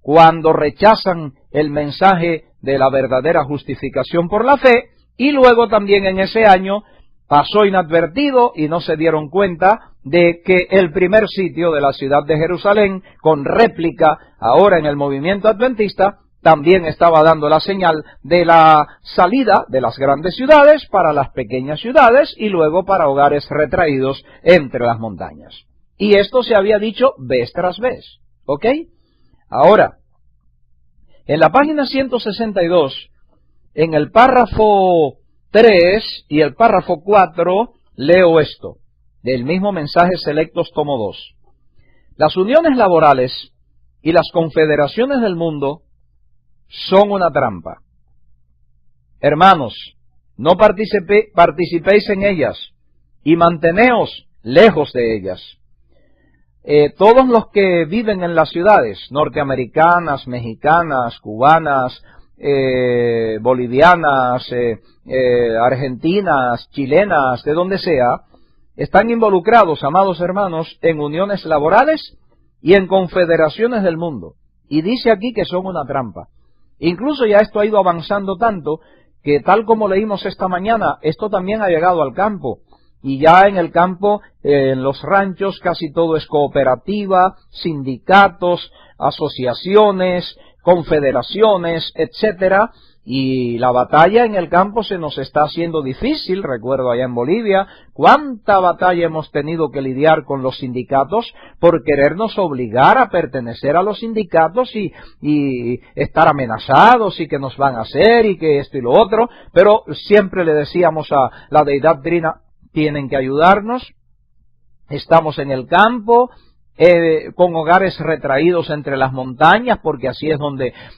cuando rechazan el mensaje de la verdadera justificación por la fe, y luego también en ese año pasó inadvertido y no se dieron cuenta de que el primer sitio de la ciudad de Jerusalén, con réplica ahora en el movimiento adventista, también estaba dando la señal de la salida de las grandes ciudades para las pequeñas ciudades y luego para hogares retraídos entre las montañas. Y esto se había dicho vez tras vez, ¿ok? Ahora, en la página 162, en el párrafo 3 y el párrafo 4, leo esto, del mismo mensaje Selectos tomo 2. Las uniones laborales y las confederaciones del mundo son una trampa. Hermanos, no participéis en ellas y manteneos lejos de ellas. Todos los que viven en las ciudades norteamericanas, mexicanas, cubanas, bolivianas, argentinas, chilenas, de donde sea, están involucrados, amados hermanos, en uniones laborales y en confederaciones del mundo. Y dice aquí que son una trampa. Incluso ya esto ha ido avanzando tanto que, tal como leímos esta mañana, esto también ha llegado al campo. Y ya en el campo, en los ranchos, casi todo es cooperativa, sindicatos, asociaciones, confederaciones, etcétera. Y la batalla en el campo se nos está haciendo difícil. Recuerdo allá en Bolivia cuánta batalla hemos tenido que lidiar con los sindicatos por querernos obligar a pertenecer a los sindicatos y estar amenazados y que nos van a hacer y que esto y lo otro. Pero siempre le decíamos a la deidad trina, tienen que ayudarnos. Estamos en el campo, con hogares retraídos entre las montañas, porque así es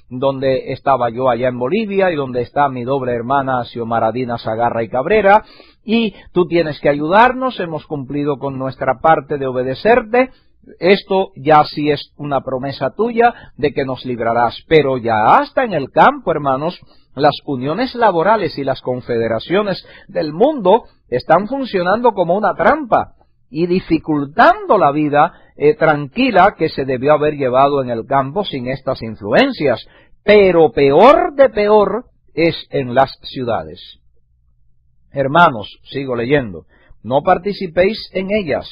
donde estaba yo allá en Bolivia y donde está mi doble hermana Xiomaradina Zagarra y Cabrera, y tú tienes que ayudarnos, hemos cumplido con nuestra parte de obedecerte, esto ya sí es una promesa tuya de que nos librarás, pero ya hasta en el campo, hermanos, las uniones laborales y las confederaciones del mundo están funcionando como una trampa y dificultando la vida tranquila que se debió haber llevado en el campo sin estas influencias. Pero peor de peor es en las ciudades. Hermanos, sigo leyendo, no participéis en ellas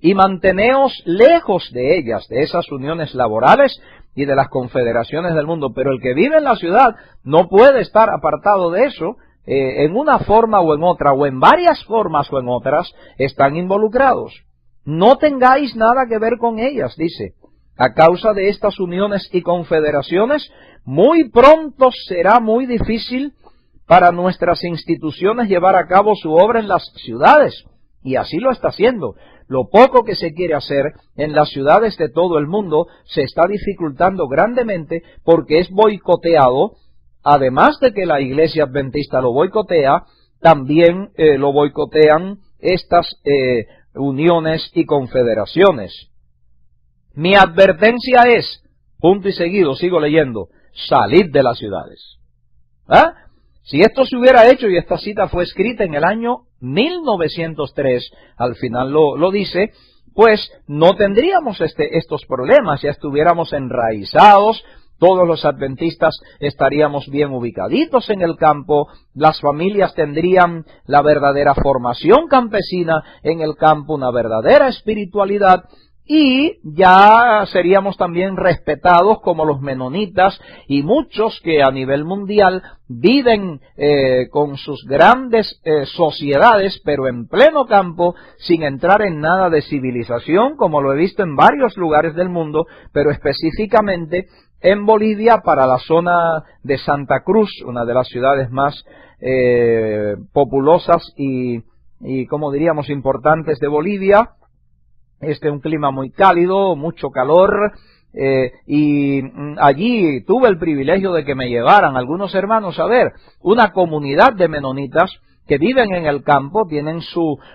y manteneos lejos de ellas, de esas uniones laborales y de las confederaciones del mundo. Pero el que vive en la ciudad no puede estar apartado de eso. En una forma o en otra, o en varias formas o en otras, están involucrados. No tengáis nada que ver con ellas, dice. A causa de estas uniones y confederaciones, muy pronto será muy difícil para nuestras instituciones llevar a cabo su obra en las ciudades. Y así lo está haciendo. Lo poco que se quiere hacer en las ciudades de todo el mundo se está dificultando grandemente porque es boicoteado. Además de que la Iglesia Adventista lo boicotea, también lo boicotean estas uniones y confederaciones. Mi advertencia es, punto y seguido, sigo leyendo, salid de las ciudades. ¿Ah? Si esto se hubiera hecho, y esta cita fue escrita en el año 1903, al final lo dice, pues no tendríamos estos problemas, ya estuviéramos enraizados todos los adventistas estaríamos bien ubicaditos en el campo, las familias tendrían la verdadera formación campesina en el campo, una verdadera espiritualidad, y ya seríamos también respetados como los menonitas y muchos que a nivel mundial viven con sus grandes sociedades, pero en pleno campo, sin entrar en nada de civilización, como lo he visto en varios lugares del mundo, pero específicamente en Bolivia, para la zona de Santa Cruz, una de las ciudades más populosas y como diríamos, importantes de Bolivia. Un clima muy cálido, mucho calor, y allí tuve el privilegio de que me llevaran algunos hermanos a ver una comunidad de menonitas que viven en el campo, tienen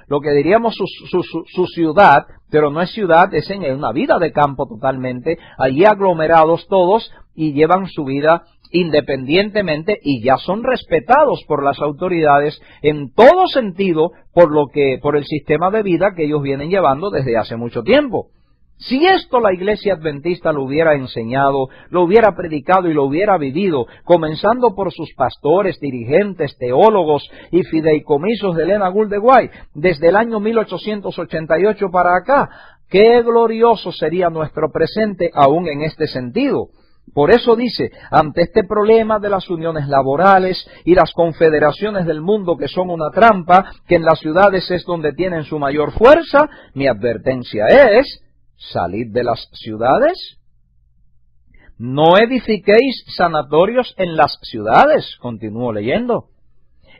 lo que diríamos su ciudad, pero no es ciudad, es en una vida de campo totalmente, allí aglomerados todos y llevan su vida independientemente y ya son respetados por las autoridades en todo sentido por el sistema de vida que ellos vienen llevando desde hace mucho tiempo. Si esto la Iglesia Adventista lo hubiera enseñado, lo hubiera predicado y lo hubiera vivido, comenzando por sus pastores, dirigentes, teólogos y fideicomisos de Elena Gould de White, desde el año 1888 para acá, qué glorioso sería nuestro presente aún en este sentido. Por eso dice, ante este problema de las uniones laborales y las confederaciones del mundo que son una trampa, que en las ciudades es donde tienen su mayor fuerza, mi advertencia es, salid de las ciudades, no edifiquéis sanatorios en las ciudades, continúo leyendo,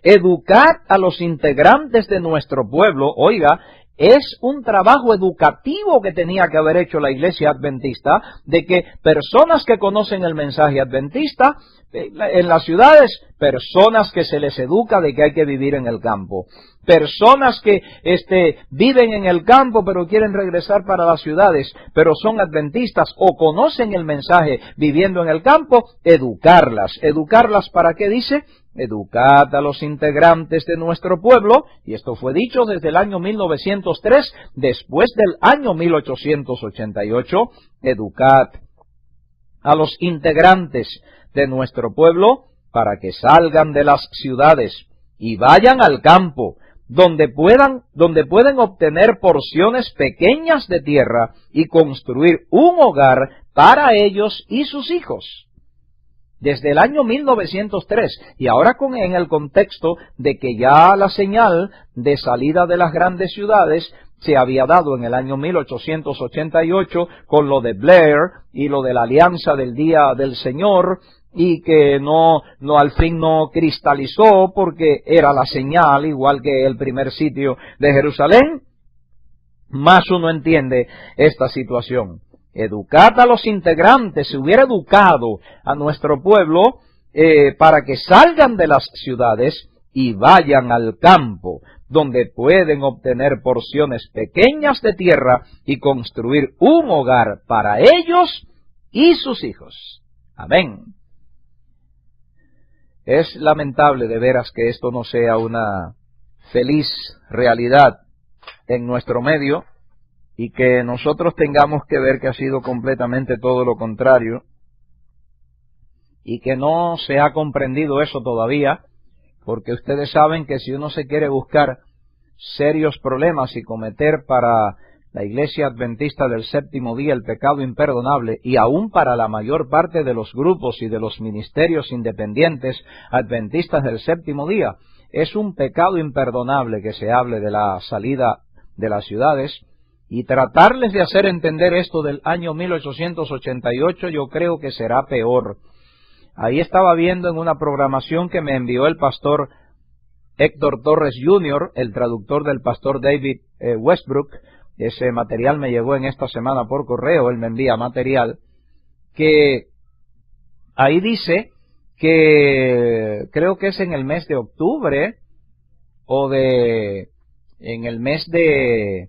educad a los integrantes de nuestro pueblo, oiga, es un trabajo educativo que tenía que haber hecho la Iglesia Adventista, de que personas que conocen el mensaje adventista, en las ciudades, personas que se les educa de que hay que vivir en el campo. Personas que viven en el campo pero quieren regresar para las ciudades, pero son adventistas o conocen el mensaje viviendo en el campo, educarlas. ¿Educarlas para qué dice? Educad a los integrantes de nuestro pueblo, y esto fue dicho desde el año 1903, después del año 1888, educad a los integrantes de nuestro pueblo para que salgan de las ciudades y vayan al campo, donde pueden obtener porciones pequeñas de tierra y construir un hogar para ellos y sus hijos. Desde el año 1903, y ahora en el contexto de que ya la señal de salida de las grandes ciudades se había dado en el año 1888 con lo de Blair y lo de la alianza del Día del Señor, y que al fin no cristalizó porque era la señal, igual que el primer sitio de Jerusalén, más uno entiende esta situación. Educad a los integrantes, se hubiera educado a nuestro pueblo para que salgan de las ciudades y vayan al campo, donde pueden obtener porciones pequeñas de tierra y construir un hogar para ellos y sus hijos. Amén. Es lamentable de veras que esto no sea una feliz realidad en nuestro medio, y que nosotros tengamos que ver que ha sido completamente todo lo contrario, y que no se ha comprendido eso todavía, porque ustedes saben que si uno se quiere buscar serios problemas y cometer para la Iglesia Adventista del Séptimo Día el pecado imperdonable, y aún para la mayor parte de los grupos y de los ministerios independientes adventistas del Séptimo Día, es un pecado imperdonable que se hable de la salida de las ciudades. Y tratarles de hacer entender esto del año 1888 yo creo que será peor. Ahí estaba viendo en una programación que me envió el pastor Héctor Torres Jr., el traductor del pastor David Westbrook. Ese material me llegó en esta semana por correo, él me envía material, que ahí dice que creo que es en el mes de octubre o en el mes de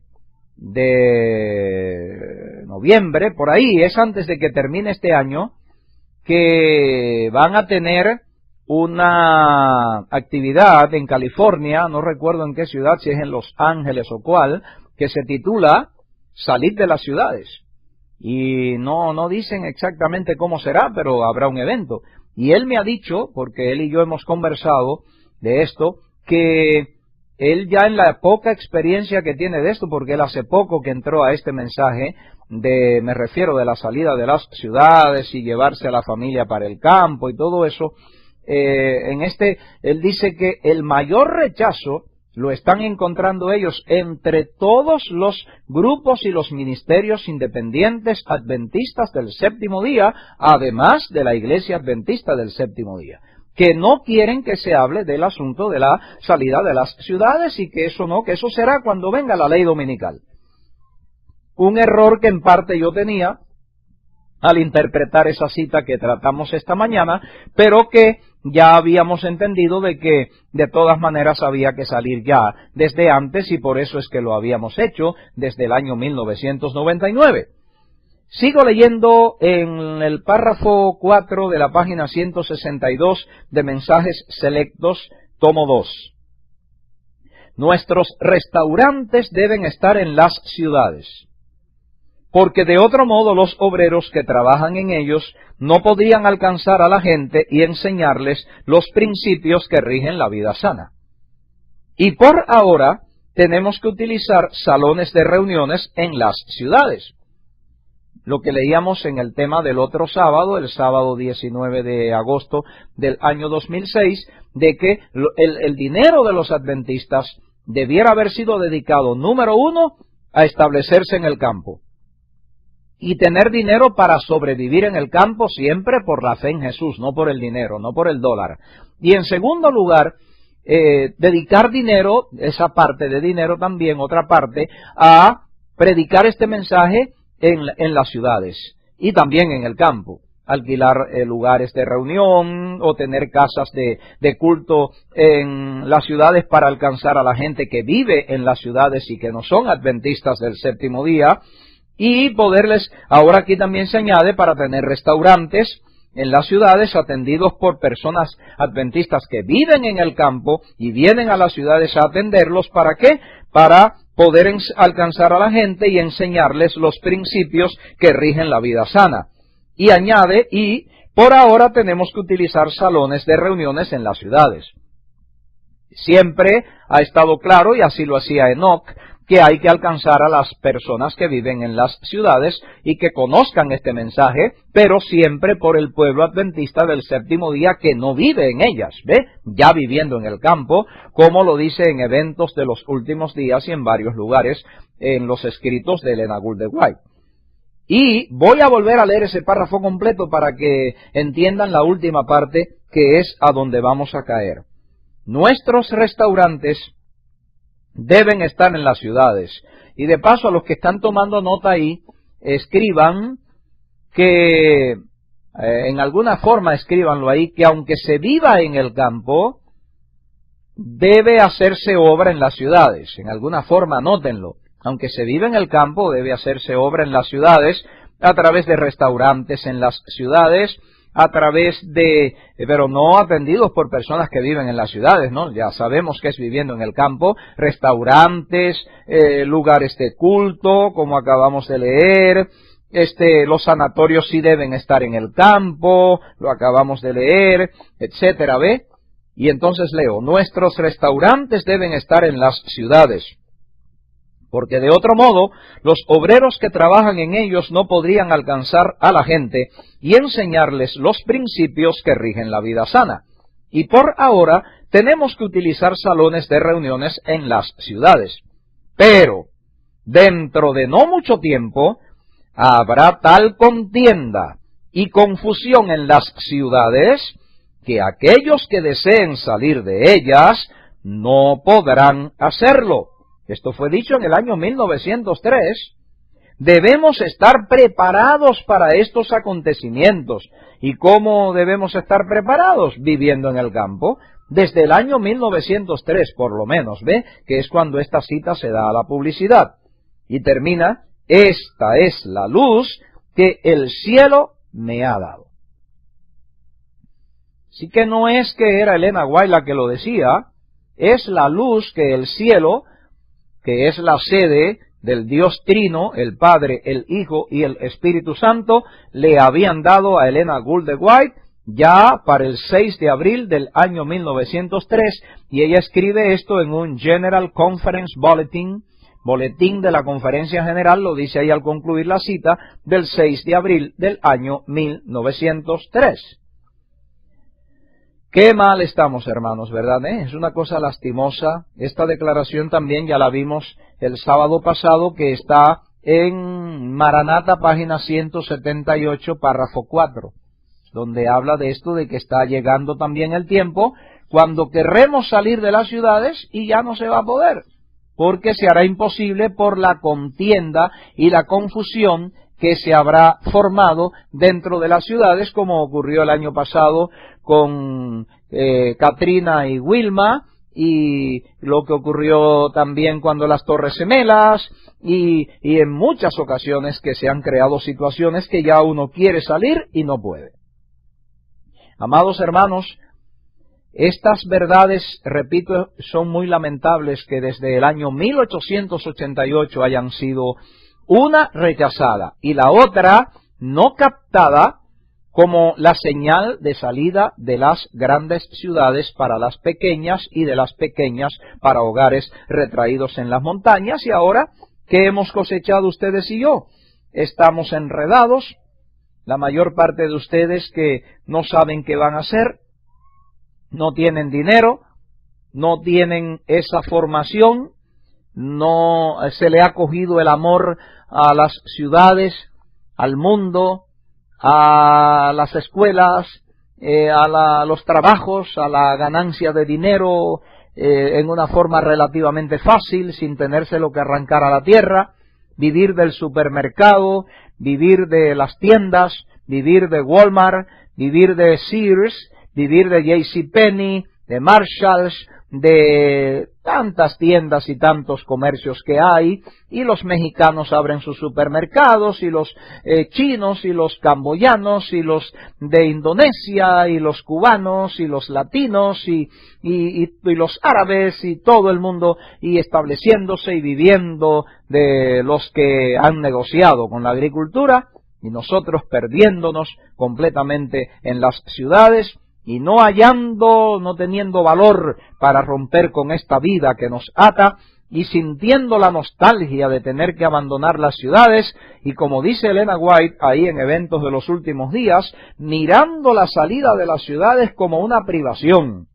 noviembre, por ahí, es antes de que termine este año, que van a tener una actividad en California, no recuerdo en qué ciudad, si es en Los Ángeles o cuál, que se titula Salid de las ciudades. y no dicen exactamente cómo será, pero habrá un evento. Y él me ha dicho, porque él y yo hemos conversado de esto, que él ya en la poca experiencia que tiene de esto, porque él hace poco que entró a este mensaje, me refiero de la salida de las ciudades y llevarse a la familia para el campo y todo eso, él dice que el mayor rechazo lo están encontrando ellos entre todos los grupos y los ministerios independientes adventistas del séptimo día, además de la Iglesia Adventista del séptimo día, que no quieren que se hable del asunto de la salida de las ciudades y que eso será cuando venga la ley dominical. Un error que en parte yo tenía al interpretar esa cita que tratamos esta mañana, pero que ya habíamos entendido de que de todas maneras había que salir ya desde antes, y por eso es que lo habíamos hecho desde el año 1999. Sigo leyendo en el párrafo 4 de la página 162 de Mensajes Selectos, tomo 2. Nuestros restaurantes deben estar en las ciudades, porque de otro modo los obreros que trabajan en ellos no podrían alcanzar a la gente y enseñarles los principios que rigen la vida sana. Y por ahora tenemos que utilizar salones de reuniones en las ciudades. Lo que leíamos en el tema del otro sábado, el sábado 19 de agosto del año 2006, de que el dinero de los adventistas debiera haber sido dedicado, número uno, a establecerse en el campo y tener dinero para sobrevivir en el campo siempre por la fe en Jesús, no por el dinero, no por el dólar. Y en segundo lugar, dedicar dinero, esa parte de dinero también, otra parte, a predicar este mensaje en las ciudades y también en el campo. Alquilar lugares de reunión o tener casas de culto en las ciudades para alcanzar a la gente que vive en las ciudades y que no son adventistas del séptimo día. Y poderles, ahora aquí también se añade, para tener restaurantes en las ciudades atendidos por personas adventistas que viven en el campo y vienen a las ciudades a atenderlos. ¿Para qué? Para poder alcanzar a la gente y enseñarles los principios que rigen la vida sana. Y añade, y por ahora tenemos que utilizar salones de reuniones en las ciudades. Siempre ha estado claro, y así lo hacía Enoch, que hay que alcanzar a las personas que viven en las ciudades y que conozcan este mensaje, pero siempre por el pueblo adventista del séptimo día que no vive en ellas, ¿ve? Ya viviendo en el campo, como lo dice en Eventos de los Últimos Días y en varios lugares en los escritos de Elena Gould de White. Y voy a volver a leer ese párrafo completo para que entiendan la última parte, que es a donde vamos a caer. Nuestros restaurantes deben estar en las ciudades. Y de paso, a los que están tomando nota ahí, escriban que, en alguna forma escríbanlo ahí, que aunque se viva en el campo, debe hacerse obra en las ciudades. En alguna forma, anótenlo. Aunque se vive en el campo, debe hacerse obra en las ciudades, a través de restaurantes en las ciudades, a través de, pero no atendidos por personas que viven en las ciudades, ¿no? Ya sabemos que es viviendo en el campo, restaurantes, lugares de culto, como acabamos de leer, los sanatorios sí deben estar en el campo, lo acabamos de leer, etcétera, ¿ve? Y entonces leo, nuestros restaurantes deben estar en las ciudades, porque de otro modo los obreros que trabajan en ellos no podrían alcanzar a la gente y enseñarles los principios que rigen la vida sana. Y por ahora tenemos que utilizar salones de reuniones en las ciudades. Pero dentro de no mucho tiempo habrá tal contienda y confusión en las ciudades que aquellos que deseen salir de ellas no podrán hacerlo. Esto fue dicho en el año 1903. Debemos estar preparados para estos acontecimientos. ¿Y cómo debemos estar preparados? Viviendo en el campo. Desde el año 1903, por lo menos, ¿ve? Que es cuando esta cita se da a la publicidad. Y termina, esta es la luz que el cielo me ha dado. Así que no es que era Elena White la que lo decía, es la luz que el cielo, que es la sede del Dios Trino, el Padre, el Hijo y el Espíritu Santo, le habían dado a Elena Gould White ya para el 6 de abril del año 1903, y ella escribe esto en un General Conference Bulletin, boletín de la Conferencia General, lo dice ahí al concluir la cita, del 6 de abril del año 1903. Qué mal estamos, hermanos, ¿verdad? Es una cosa lastimosa. Esta declaración también ya la vimos el sábado pasado, que está en Maranata, página 178, párrafo 4, donde habla de esto, de que está llegando también el tiempo cuando querremos salir de las ciudades y ya no se va a poder, porque se hará imposible por la contienda y la confusión que se habrá formado dentro de las ciudades, como ocurrió el año pasado con Katrina y Wilma, y lo que ocurrió también cuando las Torres Gemelas, y en muchas ocasiones que se han creado situaciones que ya uno quiere salir y no puede. Amados hermanos, estas verdades, repito, son muy lamentables que desde el año 1888 hayan sido una rechazada y la otra no captada como la señal de salida de las grandes ciudades para las pequeñas y de las pequeñas para hogares retraídos en las montañas. Y ahora, ¿qué hemos cosechado ustedes y yo? Estamos enredados, la mayor parte de ustedes que no saben qué van a hacer, no tienen dinero, no tienen esa formación, no se le ha cogido el amor a las ciudades, al mundo, a las escuelas, a los trabajos, a la ganancia de dinero en una forma relativamente fácil, sin tenérselo que arrancar a la tierra, vivir del supermercado, vivir de las tiendas, vivir de Walmart, vivir de Sears, vivir de JCPenney, de Marshalls, de tantas tiendas y tantos comercios que hay, y los mexicanos abren sus supermercados, y los chinos, y los camboyanos, y los de Indonesia, y los cubanos, y los latinos, y los árabes, y todo el mundo, y estableciéndose y viviendo de los que han negociado con la agricultura, y nosotros perdiéndonos completamente en las ciudades, y no teniendo valor para romper con esta vida que nos ata, y sintiendo la nostalgia de tener que abandonar las ciudades, y como dice Elena White ahí en Eventos de los Últimos Días, mirando la salida de las ciudades como una privación,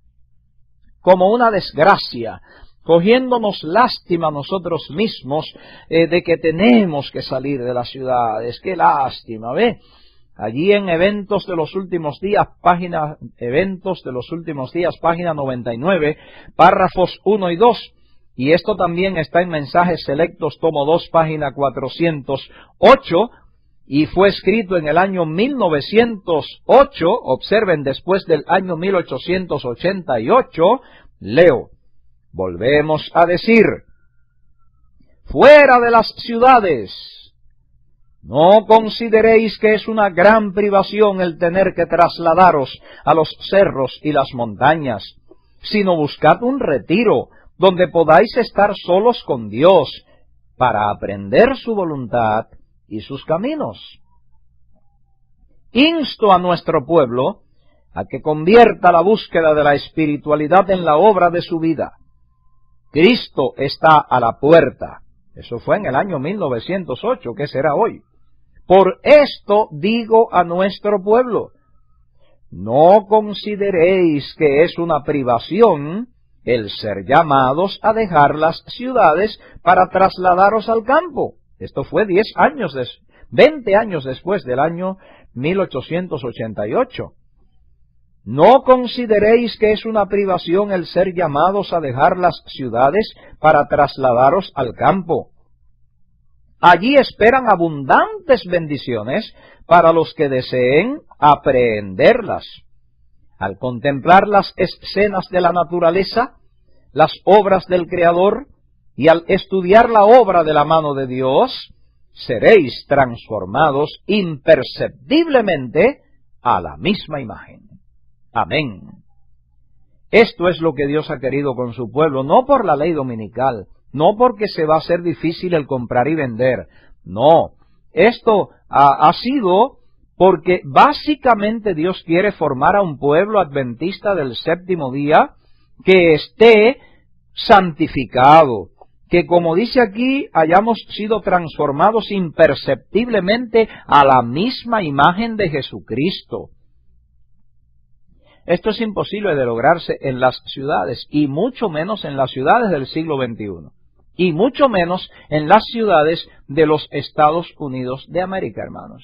como una desgracia, cogiéndonos lástima nosotros mismos de que tenemos que salir de las ciudades. ¡Qué lástima! ¿Ve? Allí en Eventos de los Últimos Días, página 99, párrafos 1 y 2, y esto también está en Mensajes Selectos, tomo 2, página 408, y fue escrito en el año 1908, observen, después del año 1888, leo, volvemos a decir, fuera de las ciudades, no consideréis que es una gran privación el tener que trasladaros a los cerros y las montañas, sino buscad un retiro donde podáis estar solos con Dios para aprender su voluntad y sus caminos. Insto a nuestro pueblo a que convierta la búsqueda de la espiritualidad en la obra de su vida. Cristo está a la puerta. Eso fue en el año 1908, ¿qué será hoy? Por esto digo a nuestro pueblo, no consideréis que es una privación el ser llamados a dejar las ciudades para trasladaros al campo. Esto fue 20 años después del año 1888. No consideréis que es una privación el ser llamados a dejar las ciudades para trasladaros al campo. Allí esperan abundantes bendiciones para los que deseen aprehenderlas. Al contemplar las escenas de la naturaleza, las obras del Creador, y al estudiar la obra de la mano de Dios, seréis transformados imperceptiblemente a la misma imagen. Amén. Esto es lo que Dios ha querido con su pueblo, no por la ley dominical, no porque se va a hacer difícil el comprar y vender, no. Esto ha sido porque básicamente Dios quiere formar a un pueblo adventista del séptimo día que esté santificado, que como dice aquí, hayamos sido transformados imperceptiblemente a la misma imagen de Jesucristo. Esto es imposible de lograrse en las ciudades, y mucho menos en las ciudades del siglo XXI, y mucho menos en las ciudades de los Estados Unidos de América, hermanos.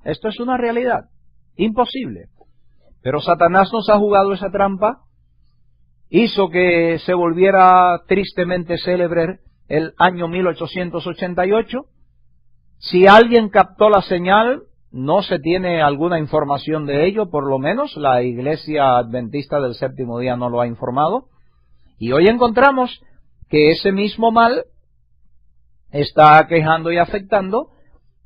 Esto es una realidad, imposible. Pero Satanás nos ha jugado esa trampa, hizo que se volviera tristemente célebre el año 1888. Si alguien captó la señal, no se tiene alguna información de ello, por lo menos la Iglesia Adventista del Séptimo Día no lo ha informado. Y hoy encontramos que ese mismo mal está aquejando y afectando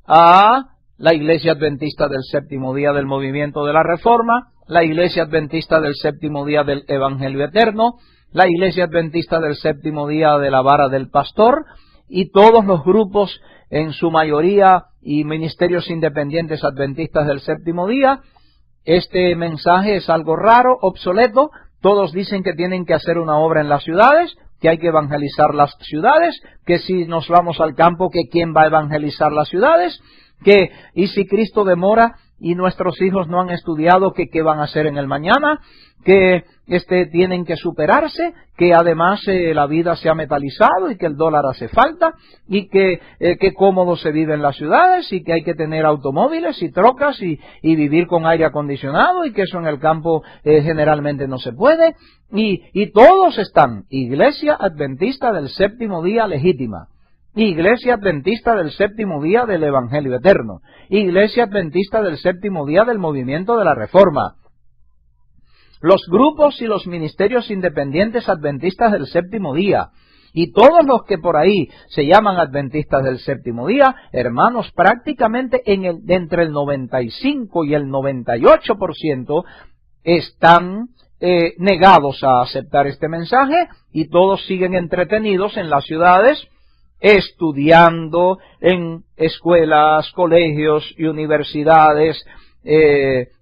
a la Iglesia Adventista del Séptimo Día del Movimiento de la Reforma, la Iglesia Adventista del Séptimo Día del Evangelio Eterno, la Iglesia Adventista del Séptimo Día de la Vara del Pastor, y todos los grupos, en su mayoría, y ministerios independientes adventistas del séptimo día. Este mensaje es algo raro, obsoleto. Todos dicen que tienen que hacer una obra en las ciudades, que hay que evangelizar las ciudades, que si nos vamos al campo, que quién va a evangelizar las ciudades, que y si Cristo demora y nuestros hijos no han estudiado, que qué van a hacer en el mañana, que tienen que superarse, que además la vida se ha metalizado y que el dólar hace falta, y que cómodo se vive en las ciudades, y que hay que tener automóviles y trocas y vivir con aire acondicionado, y que eso en el campo generalmente no se puede, y todos están, Iglesia Adventista del Séptimo Día legítima, Iglesia Adventista del Séptimo Día del Evangelio Eterno, Iglesia Adventista del Séptimo Día del Movimiento de la Reforma, los grupos y los ministerios independientes adventistas del Séptimo Día, y todos los que por ahí se llaman adventistas del Séptimo Día, hermanos, prácticamente entre el 95 y el 98% están negados a aceptar este mensaje, y todos siguen entretenidos en las ciudades, estudiando en escuelas, colegios y universidades,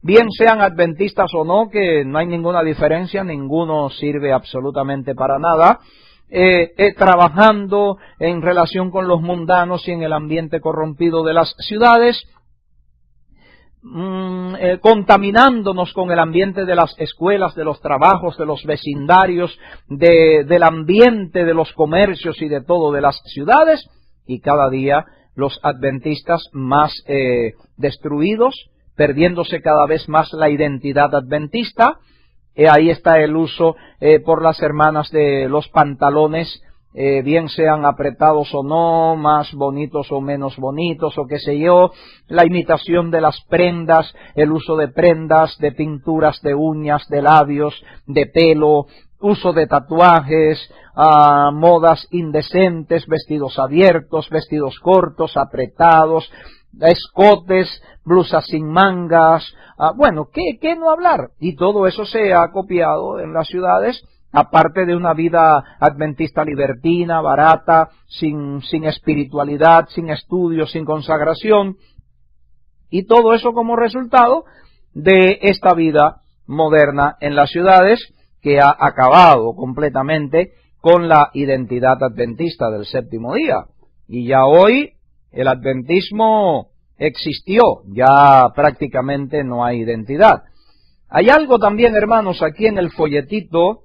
bien sean adventistas o no, que no hay ninguna diferencia, ninguno sirve absolutamente para nada, trabajando en relación con los mundanos y en el ambiente corrompido de las ciudades, contaminándonos con el ambiente de las escuelas, de los trabajos, de los vecindarios, del ambiente de los comercios y de todo de las ciudades, y cada día los adventistas más destruidos, perdiéndose cada vez más la identidad adventista. Ahí está el uso por las hermanas de los pantalones, bien sean apretados o no, más bonitos o menos bonitos, o qué sé yo, la imitación de las prendas, el uso de prendas, de pinturas de uñas, de labios, de pelo, uso de tatuajes, modas indecentes, vestidos abiertos, vestidos cortos, apretados, escotes, blusas sin mangas, bueno, ¿qué no hablar? Y todo eso se ha copiado en las ciudades, aparte de una vida adventista libertina, barata, sin espiritualidad, sin estudio, sin consagración, y todo eso como resultado de esta vida moderna en las ciudades, que ha acabado completamente con la identidad adventista del séptimo día. Y ya hoy el adventismo existió, ya prácticamente no hay identidad. Hay algo también, hermanos, aquí en el folletito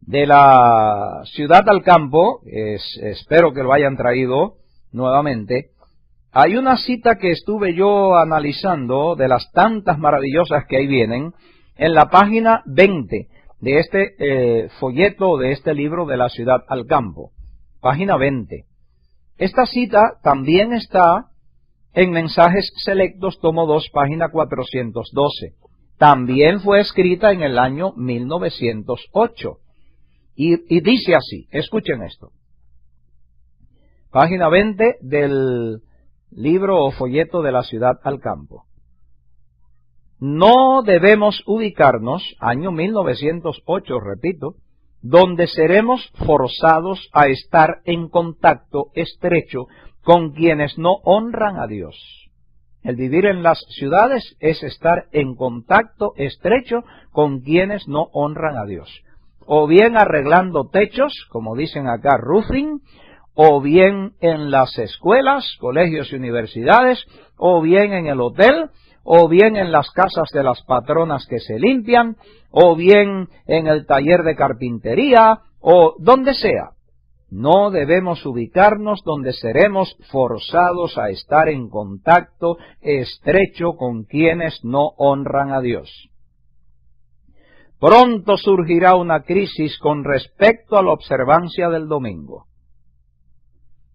de la Ciudad al Campo, espero que lo hayan traído nuevamente. Hay una cita que estuve yo analizando, de las tantas maravillosas que ahí vienen, en la página 20 de este folleto, de este libro de la Ciudad al Campo, página 20. Esta cita también está en Mensajes Selectos, tomo 2, página 412. También fue escrita en el año 1908. Y dice así, escuchen esto. Página 20 del libro o folleto de la Ciudad al Campo. No debemos ubicarnos, año 1908, repito, donde seremos forzados a estar en contacto estrecho con quienes no honran a Dios. El vivir en las ciudades es estar en contacto estrecho con quienes no honran a Dios. O bien arreglando techos, como dicen acá, roofing, o bien en las escuelas, colegios y universidades, o bien en el hotel, o bien en las casas de las patronas que se limpian, o bien en el taller de carpintería, o donde sea. No debemos ubicarnos donde seremos forzados a estar en contacto estrecho con quienes no honran a Dios. Pronto surgirá una crisis con respecto a la observancia del domingo.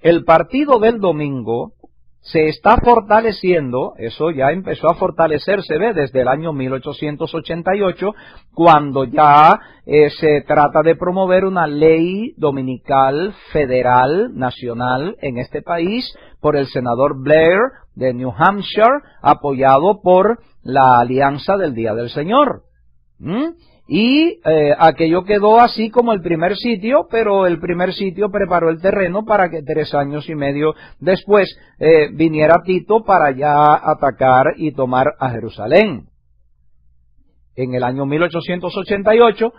El partido del domingo se está fortaleciendo, eso ya empezó a fortalecerse desde el año 1888, cuando ya se trata de promover una ley dominical, federal, nacional en este país, por el senador Blair de New Hampshire, apoyado por la Alianza del Día del Señor. Y aquello quedó así como el primer sitio, pero el primer sitio preparó el terreno para que 3 años y medio después viniera Tito para ya atacar y tomar a Jerusalén. En el año 1888,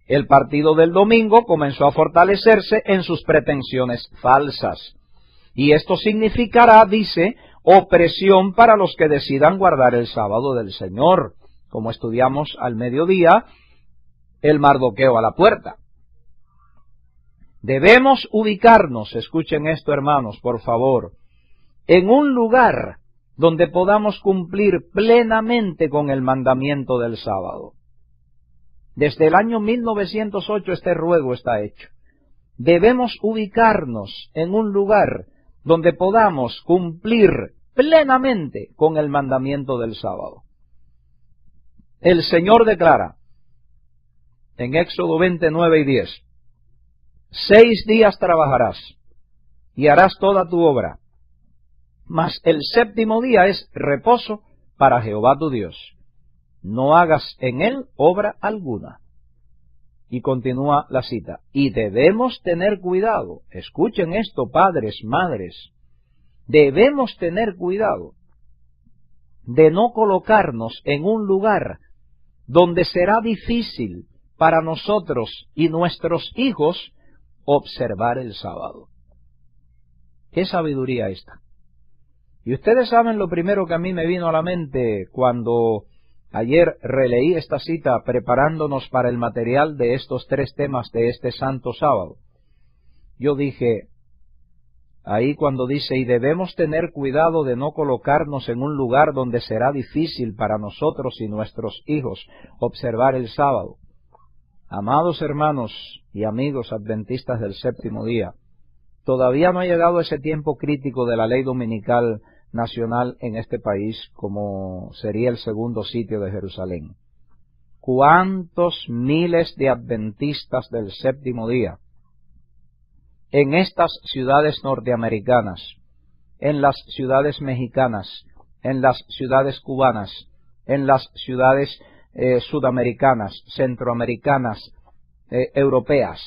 el partido del domingo comenzó a fortalecerse en sus pretensiones falsas. Y esto significará, dice, opresión para los que decidan guardar el sábado del Señor, como estudiamos al mediodía, el Mardoqueo a la puerta. Debemos ubicarnos, escuchen esto hermanos, por favor, en un lugar donde podamos cumplir plenamente con el mandamiento del sábado. Desde el año 1908 este ruego está hecho. Debemos ubicarnos en un lugar donde podamos cumplir plenamente con el mandamiento del sábado. El Señor declara en Éxodo 29 y 10, 6 días trabajarás y harás toda tu obra, mas el 7º día es reposo para Jehová tu Dios. No hagas en él obra alguna. Y continúa la cita. Y debemos tener cuidado. Escuchen esto, padres, madres. Debemos tener cuidado de no colocarnos en un lugar donde será difícil para nosotros y nuestros hijos observar el sábado. ¿Qué sabiduría esta? Y ustedes saben lo primero que a mí me vino a la mente cuando ayer releí esta cita preparándonos para el material de estos 3 temas de este santo sábado. Yo dije, ahí cuando dice, y debemos tener cuidado de no colocarnos en un lugar donde será difícil para nosotros y nuestros hijos observar el sábado. Amados hermanos y amigos adventistas del 7º día, todavía no ha llegado ese tiempo crítico de la ley dominical nacional en este país, como sería el 2º sitio de Jerusalén. ¿Cuántos miles de adventistas del 7º día en estas ciudades norteamericanas, en las ciudades mexicanas, en las ciudades cubanas, en las ciudades sudamericanas, centroamericanas, europeas?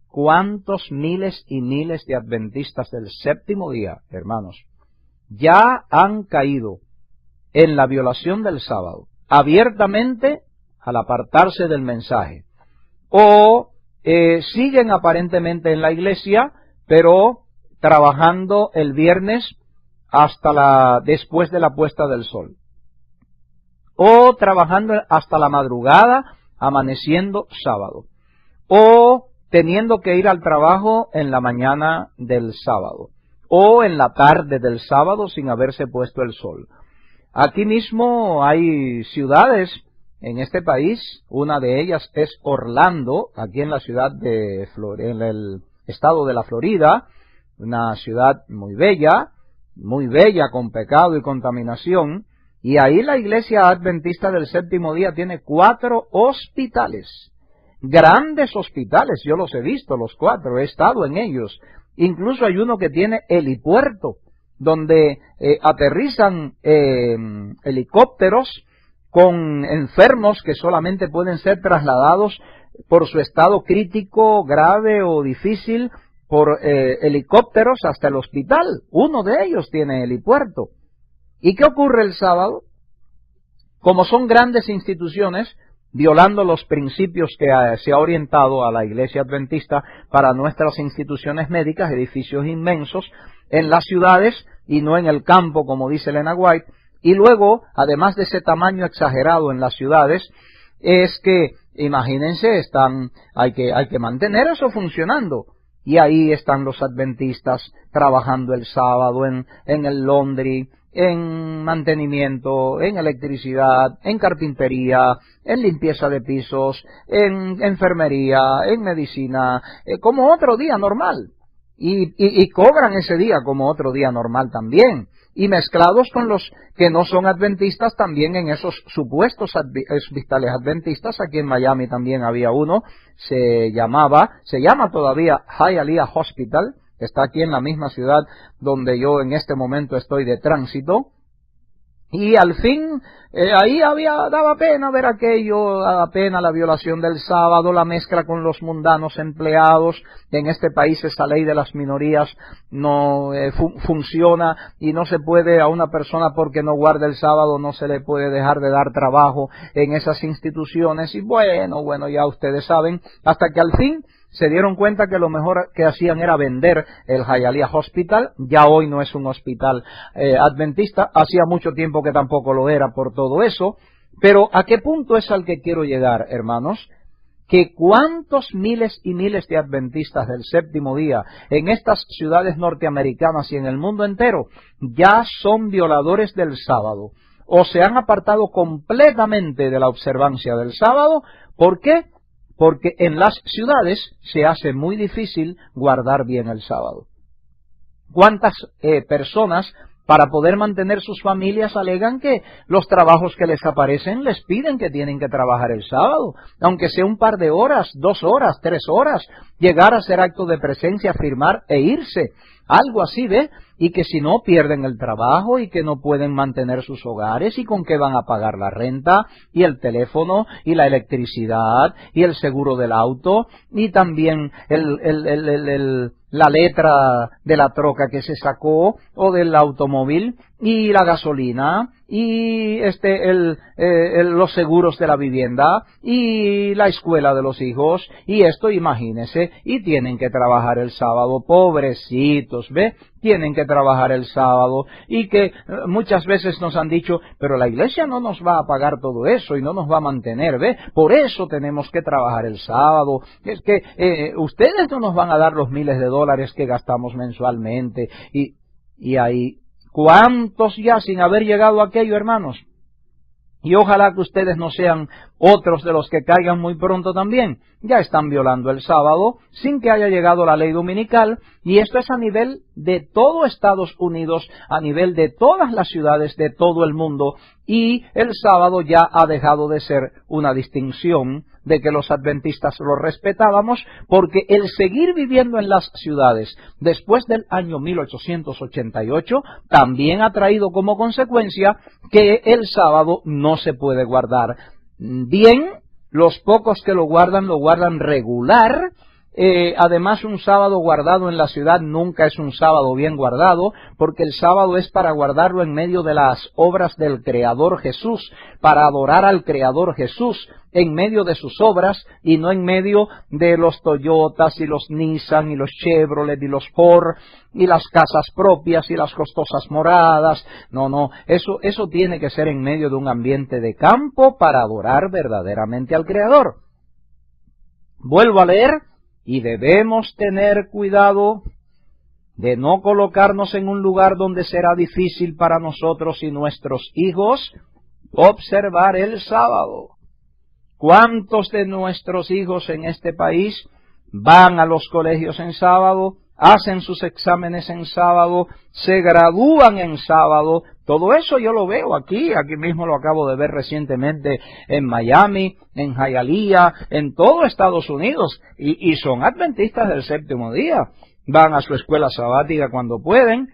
¿Cuántos miles y miles de adventistas del 7º día, hermanos, ya han caído en la violación del sábado, abiertamente al apartarse del mensaje? O siguen aparentemente en la iglesia, pero trabajando el viernes hasta después de la puesta del sol. O trabajando hasta la madrugada, amaneciendo sábado. O teniendo que ir al trabajo en la mañana del sábado. O en la tarde del sábado sin haberse puesto el sol. Aquí mismo hay ciudades en este país, una de ellas es Orlando, aquí en la ciudad en el estado de la Florida, una ciudad muy bella con pecado y contaminación, y ahí la iglesia adventista del 7º día tiene 4 hospitales, grandes hospitales, yo los he visto los 4, he estado en ellos. Incluso hay uno que tiene helipuerto, donde aterrizan helicópteros con enfermos que solamente pueden ser trasladados por su estado crítico, grave o difícil por helicópteros hasta el hospital. Uno de ellos tiene helipuerto. ¿Y qué ocurre el sábado? Como son grandes instituciones, violando los principios que se ha orientado a la Iglesia Adventista para nuestras instituciones médicas, edificios inmensos en las ciudades y no en el campo, como dice Elena White, y luego, además de ese tamaño exagerado en las ciudades, es que, imagínense, hay que mantener eso funcionando. Y ahí están los adventistas trabajando el sábado en el laundry, en mantenimiento, en electricidad, en carpintería, en limpieza de pisos, en enfermería, en medicina, como otro día normal. Y cobran ese día como otro día normal también. Y mezclados con los que no son adventistas también en esos supuestos hospitales adventistas. Aquí en Miami también había uno, se llama todavía Hialeah Hospital, está aquí en la misma ciudad donde yo en este momento estoy de tránsito. Y al fin, ahí daba pena ver aquello, daba pena la violación del sábado, la mezcla con los mundanos empleados. En este país esa ley de las minorías no funciona y no se puede a una persona porque no guarda el sábado, no se le puede dejar de dar trabajo en esas instituciones. Y bueno, ya ustedes saben, hasta que al fin se dieron cuenta que lo mejor que hacían era vender el Hialeah Hospital. Ya hoy no es un hospital adventista, hacía mucho tiempo que tampoco lo era por todo eso. Pero ¿a qué punto es al que quiero llegar, hermanos? Que cuántos miles y miles de adventistas del séptimo día en estas ciudades norteamericanas y en el mundo entero ya son violadores del sábado, o se han apartado completamente de la observancia del sábado. ¿Por qué? Porque en las ciudades se hace muy difícil guardar bien el sábado. ¿Cuántas personas para poder mantener sus familias alegan que los trabajos que les aparecen les piden que tienen que trabajar el sábado? Aunque sea un par de horas, 2 horas, 3 horas, llegar a hacer acto de presencia, firmar e irse. Algo así, ¿ve? Y que si no pierden el trabajo y que no pueden mantener sus hogares y con qué van a pagar la renta y el teléfono y la electricidad y el seguro del auto y también la letra de la troca que se sacó o del automóvil y la gasolina y los seguros de la vivienda y la escuela de los hijos y esto, imagínese, y tienen que trabajar el sábado, pobrecitos, ¿ve? Tienen que trabajar el sábado y que muchas veces nos han dicho, pero la iglesia no nos va a pagar todo eso y no nos va a mantener, ¿ve? Por eso tenemos que trabajar el sábado. Es que ustedes no nos van a dar los miles de dólares que gastamos mensualmente. Y ahí, ¿cuántos ya sin haber llegado a aquello, hermanos? Y ojalá que ustedes no sean otros de los que caigan muy pronto también. Ya están violando el sábado sin que haya llegado la ley dominical, y esto es a nivel de todo Estados Unidos, a nivel de todas las ciudades de todo el mundo, y el sábado ya ha dejado de ser una distinción de que los adventistas lo respetábamos, porque el seguir viviendo en las ciudades después del año 1888 también ha traído como consecuencia que el sábado no se puede guardar bien. Los pocos que lo guardan regular. Además, un sábado guardado en la ciudad nunca es un sábado bien guardado, porque el sábado es para guardarlo en medio de las obras del Creador Jesús, para adorar al Creador Jesús en medio de sus obras y no en medio de los Toyotas y los Nissan y los Chevrolet y los Ford y las casas propias y las costosas moradas. No, eso tiene que ser en medio de un ambiente de campo para adorar verdaderamente al Creador. Vuelvo a leer. Y debemos tener cuidado de no colocarnos en un lugar donde será difícil para nosotros y nuestros hijos observar el sábado. ¿Cuántos de nuestros hijos en este país van a los colegios en sábado, hacen sus exámenes en sábado, se gradúan en sábado? Todo eso yo lo veo aquí mismo lo acabo de ver recientemente en Miami, en Hialeah, en todo Estados Unidos, y son adventistas del séptimo día. Van a su escuela sabática cuando pueden,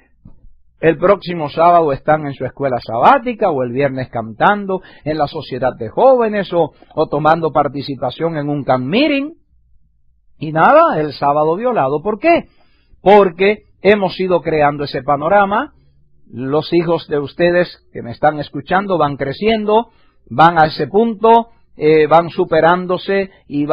el próximo sábado están en su escuela sabática, o el viernes cantando en la sociedad de jóvenes, o tomando participación en un camp meeting. Y nada, el sábado violado. ¿Por qué? Porque hemos ido creando ese panorama. Los hijos de ustedes que me están escuchando van creciendo, van a ese punto, van superándose y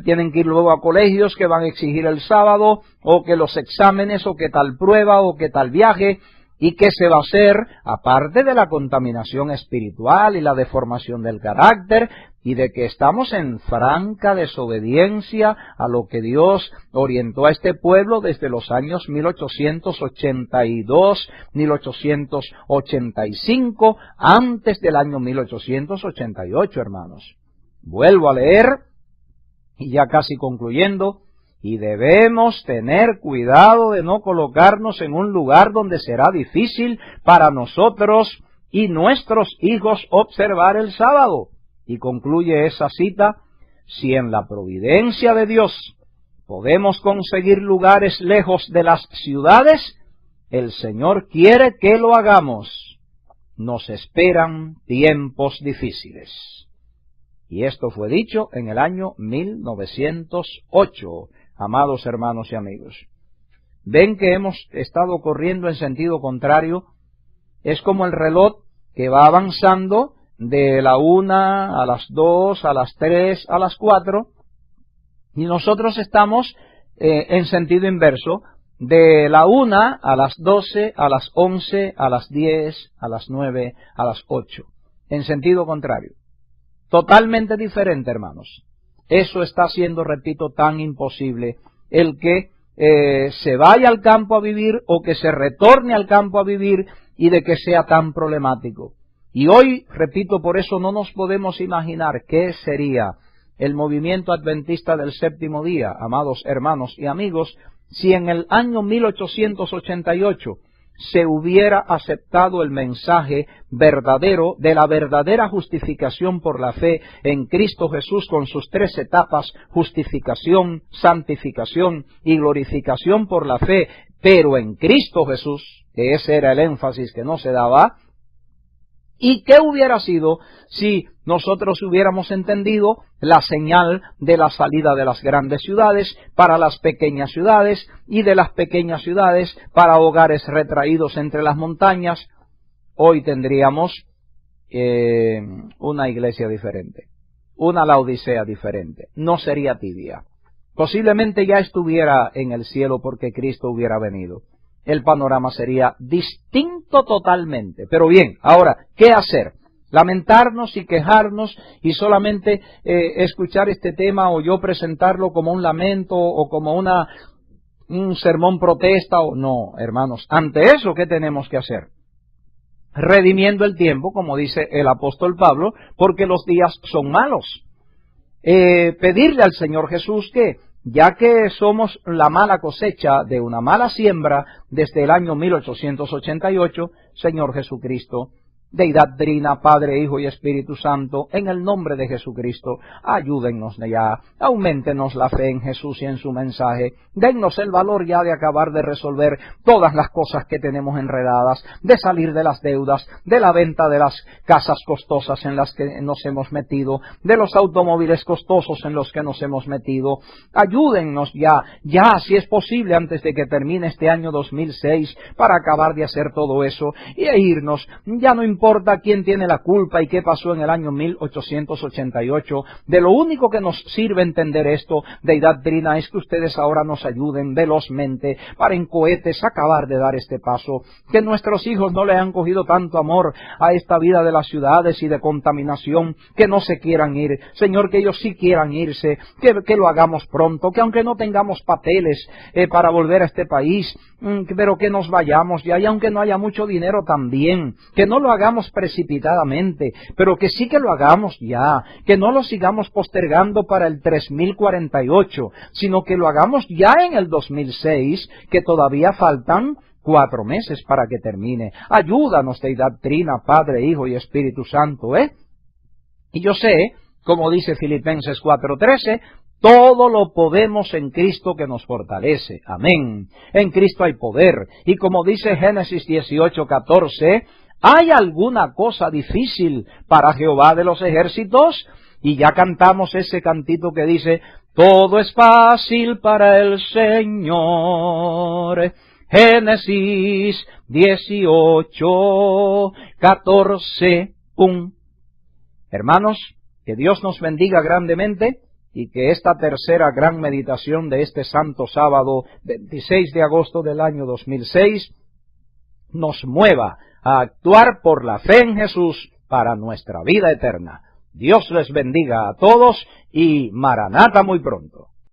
tienen que ir luego a colegios que van a exigir el sábado, o que los exámenes, o que tal prueba, o que tal viaje. ¿Y qué se va a hacer? Aparte de la contaminación espiritual y la deformación del carácter, y de que estamos en franca desobediencia a lo que Dios orientó a este pueblo desde los años 1882, 1885, antes del año 1888, hermanos. Vuelvo a leer, y ya casi concluyendo. Y debemos tener cuidado de no colocarnos en un lugar donde será difícil para nosotros y nuestros hijos observar el sábado. Y concluye esa cita: si en la providencia de Dios podemos conseguir lugares lejos de las ciudades, el Señor quiere que lo hagamos. Nos esperan tiempos difíciles. Y esto fue dicho en el año 1908. Amados hermanos y amigos, ven que hemos estado corriendo en sentido contrario. Es como el reloj que va avanzando de la 1 a las 2, a las 3, a las 4, y nosotros estamos en sentido inverso, de la 1 a las 12, a las 11, a las 10, a las 9, a las 8, en sentido contrario. Totalmente diferente, hermanos. Eso está siendo, repito, tan imposible, el que se vaya al campo a vivir o que se retorne al campo a vivir, y de que sea tan problemático. Y hoy, repito, por eso no nos podemos imaginar qué sería el movimiento adventista del séptimo día, amados hermanos y amigos, si en el año 1888 se hubiera aceptado el mensaje verdadero de la verdadera justificación por la fe en Cristo Jesús, con sus 3 etapas: justificación, santificación y glorificación por la fe, pero en Cristo Jesús, que ese era el énfasis que no se daba. ¿Y qué hubiera sido si nosotros hubiéramos entendido la señal de la salida de las grandes ciudades para las pequeñas ciudades, y de las pequeñas ciudades para hogares retraídos entre las montañas? Hoy tendríamos una iglesia diferente, una Laodicea diferente. No sería tibia. Posiblemente ya estuviera en el cielo porque Cristo hubiera venido. El panorama sería distinto totalmente. Pero bien, ahora, ¿qué hacer? Lamentarnos y quejarnos y solamente escuchar este tema, o yo presentarlo como un lamento o como un sermón protesta. No, hermanos, ante eso, ¿qué tenemos que hacer? Redimiendo el tiempo, como dice el apóstol Pablo, porque los días son malos. Pedirle al Señor Jesús que, ya que somos la mala cosecha de una mala siembra desde el año 1888, Señor Jesucristo, Deidad Trina, Padre, Hijo y Espíritu Santo, en el nombre de Jesucristo, ayúdennos ya, auméntenos la fe en Jesús y en su mensaje, dennos el valor ya de acabar de resolver todas las cosas que tenemos enredadas, de salir de las deudas, de la venta de las casas costosas en las que nos hemos metido, de los automóviles costosos en los que nos hemos metido. Ayúdennos ya, si es posible, antes de que termine este año 2006, para acabar de hacer todo eso y irnos. Ya no importa quién tiene la culpa y qué pasó en el año 1888. De lo único que nos sirve entender esto, Deidad Trina, es que ustedes ahora nos ayuden velozmente para en cohetes acabar de dar este paso. Que nuestros hijos no le han cogido tanto amor a esta vida de las ciudades y de contaminación, que no se quieran ir. Señor, que ellos sí quieran irse, que lo hagamos pronto, que aunque no tengamos papeles para volver a este país, pero que nos vayamos ya, y aunque no haya mucho dinero también, que no lo hagamos precipitadamente, pero que sí que lo hagamos ya, que no lo sigamos postergando para el 3048, sino que lo hagamos ya en el 2006, que todavía faltan 4 meses para que termine. Ayúdanos, Deidad Trina, Padre, Hijo y Espíritu Santo, Y yo sé, Como dice Filipenses 4:13, todo lo podemos en Cristo que nos fortalece. Amén. En Cristo hay poder. Y como dice Génesis 18:14, ¿hay alguna cosa difícil para Jehová de los ejércitos? Y ya cantamos ese cantito que dice, todo es fácil para el Señor. Génesis 18:14. Hermanos, que Dios nos bendiga grandemente y que esta tercera gran meditación de este santo sábado 26 de agosto del año 2006 nos mueva a actuar por la fe en Jesús para nuestra vida eterna. Dios les bendiga a todos y Maranata muy pronto.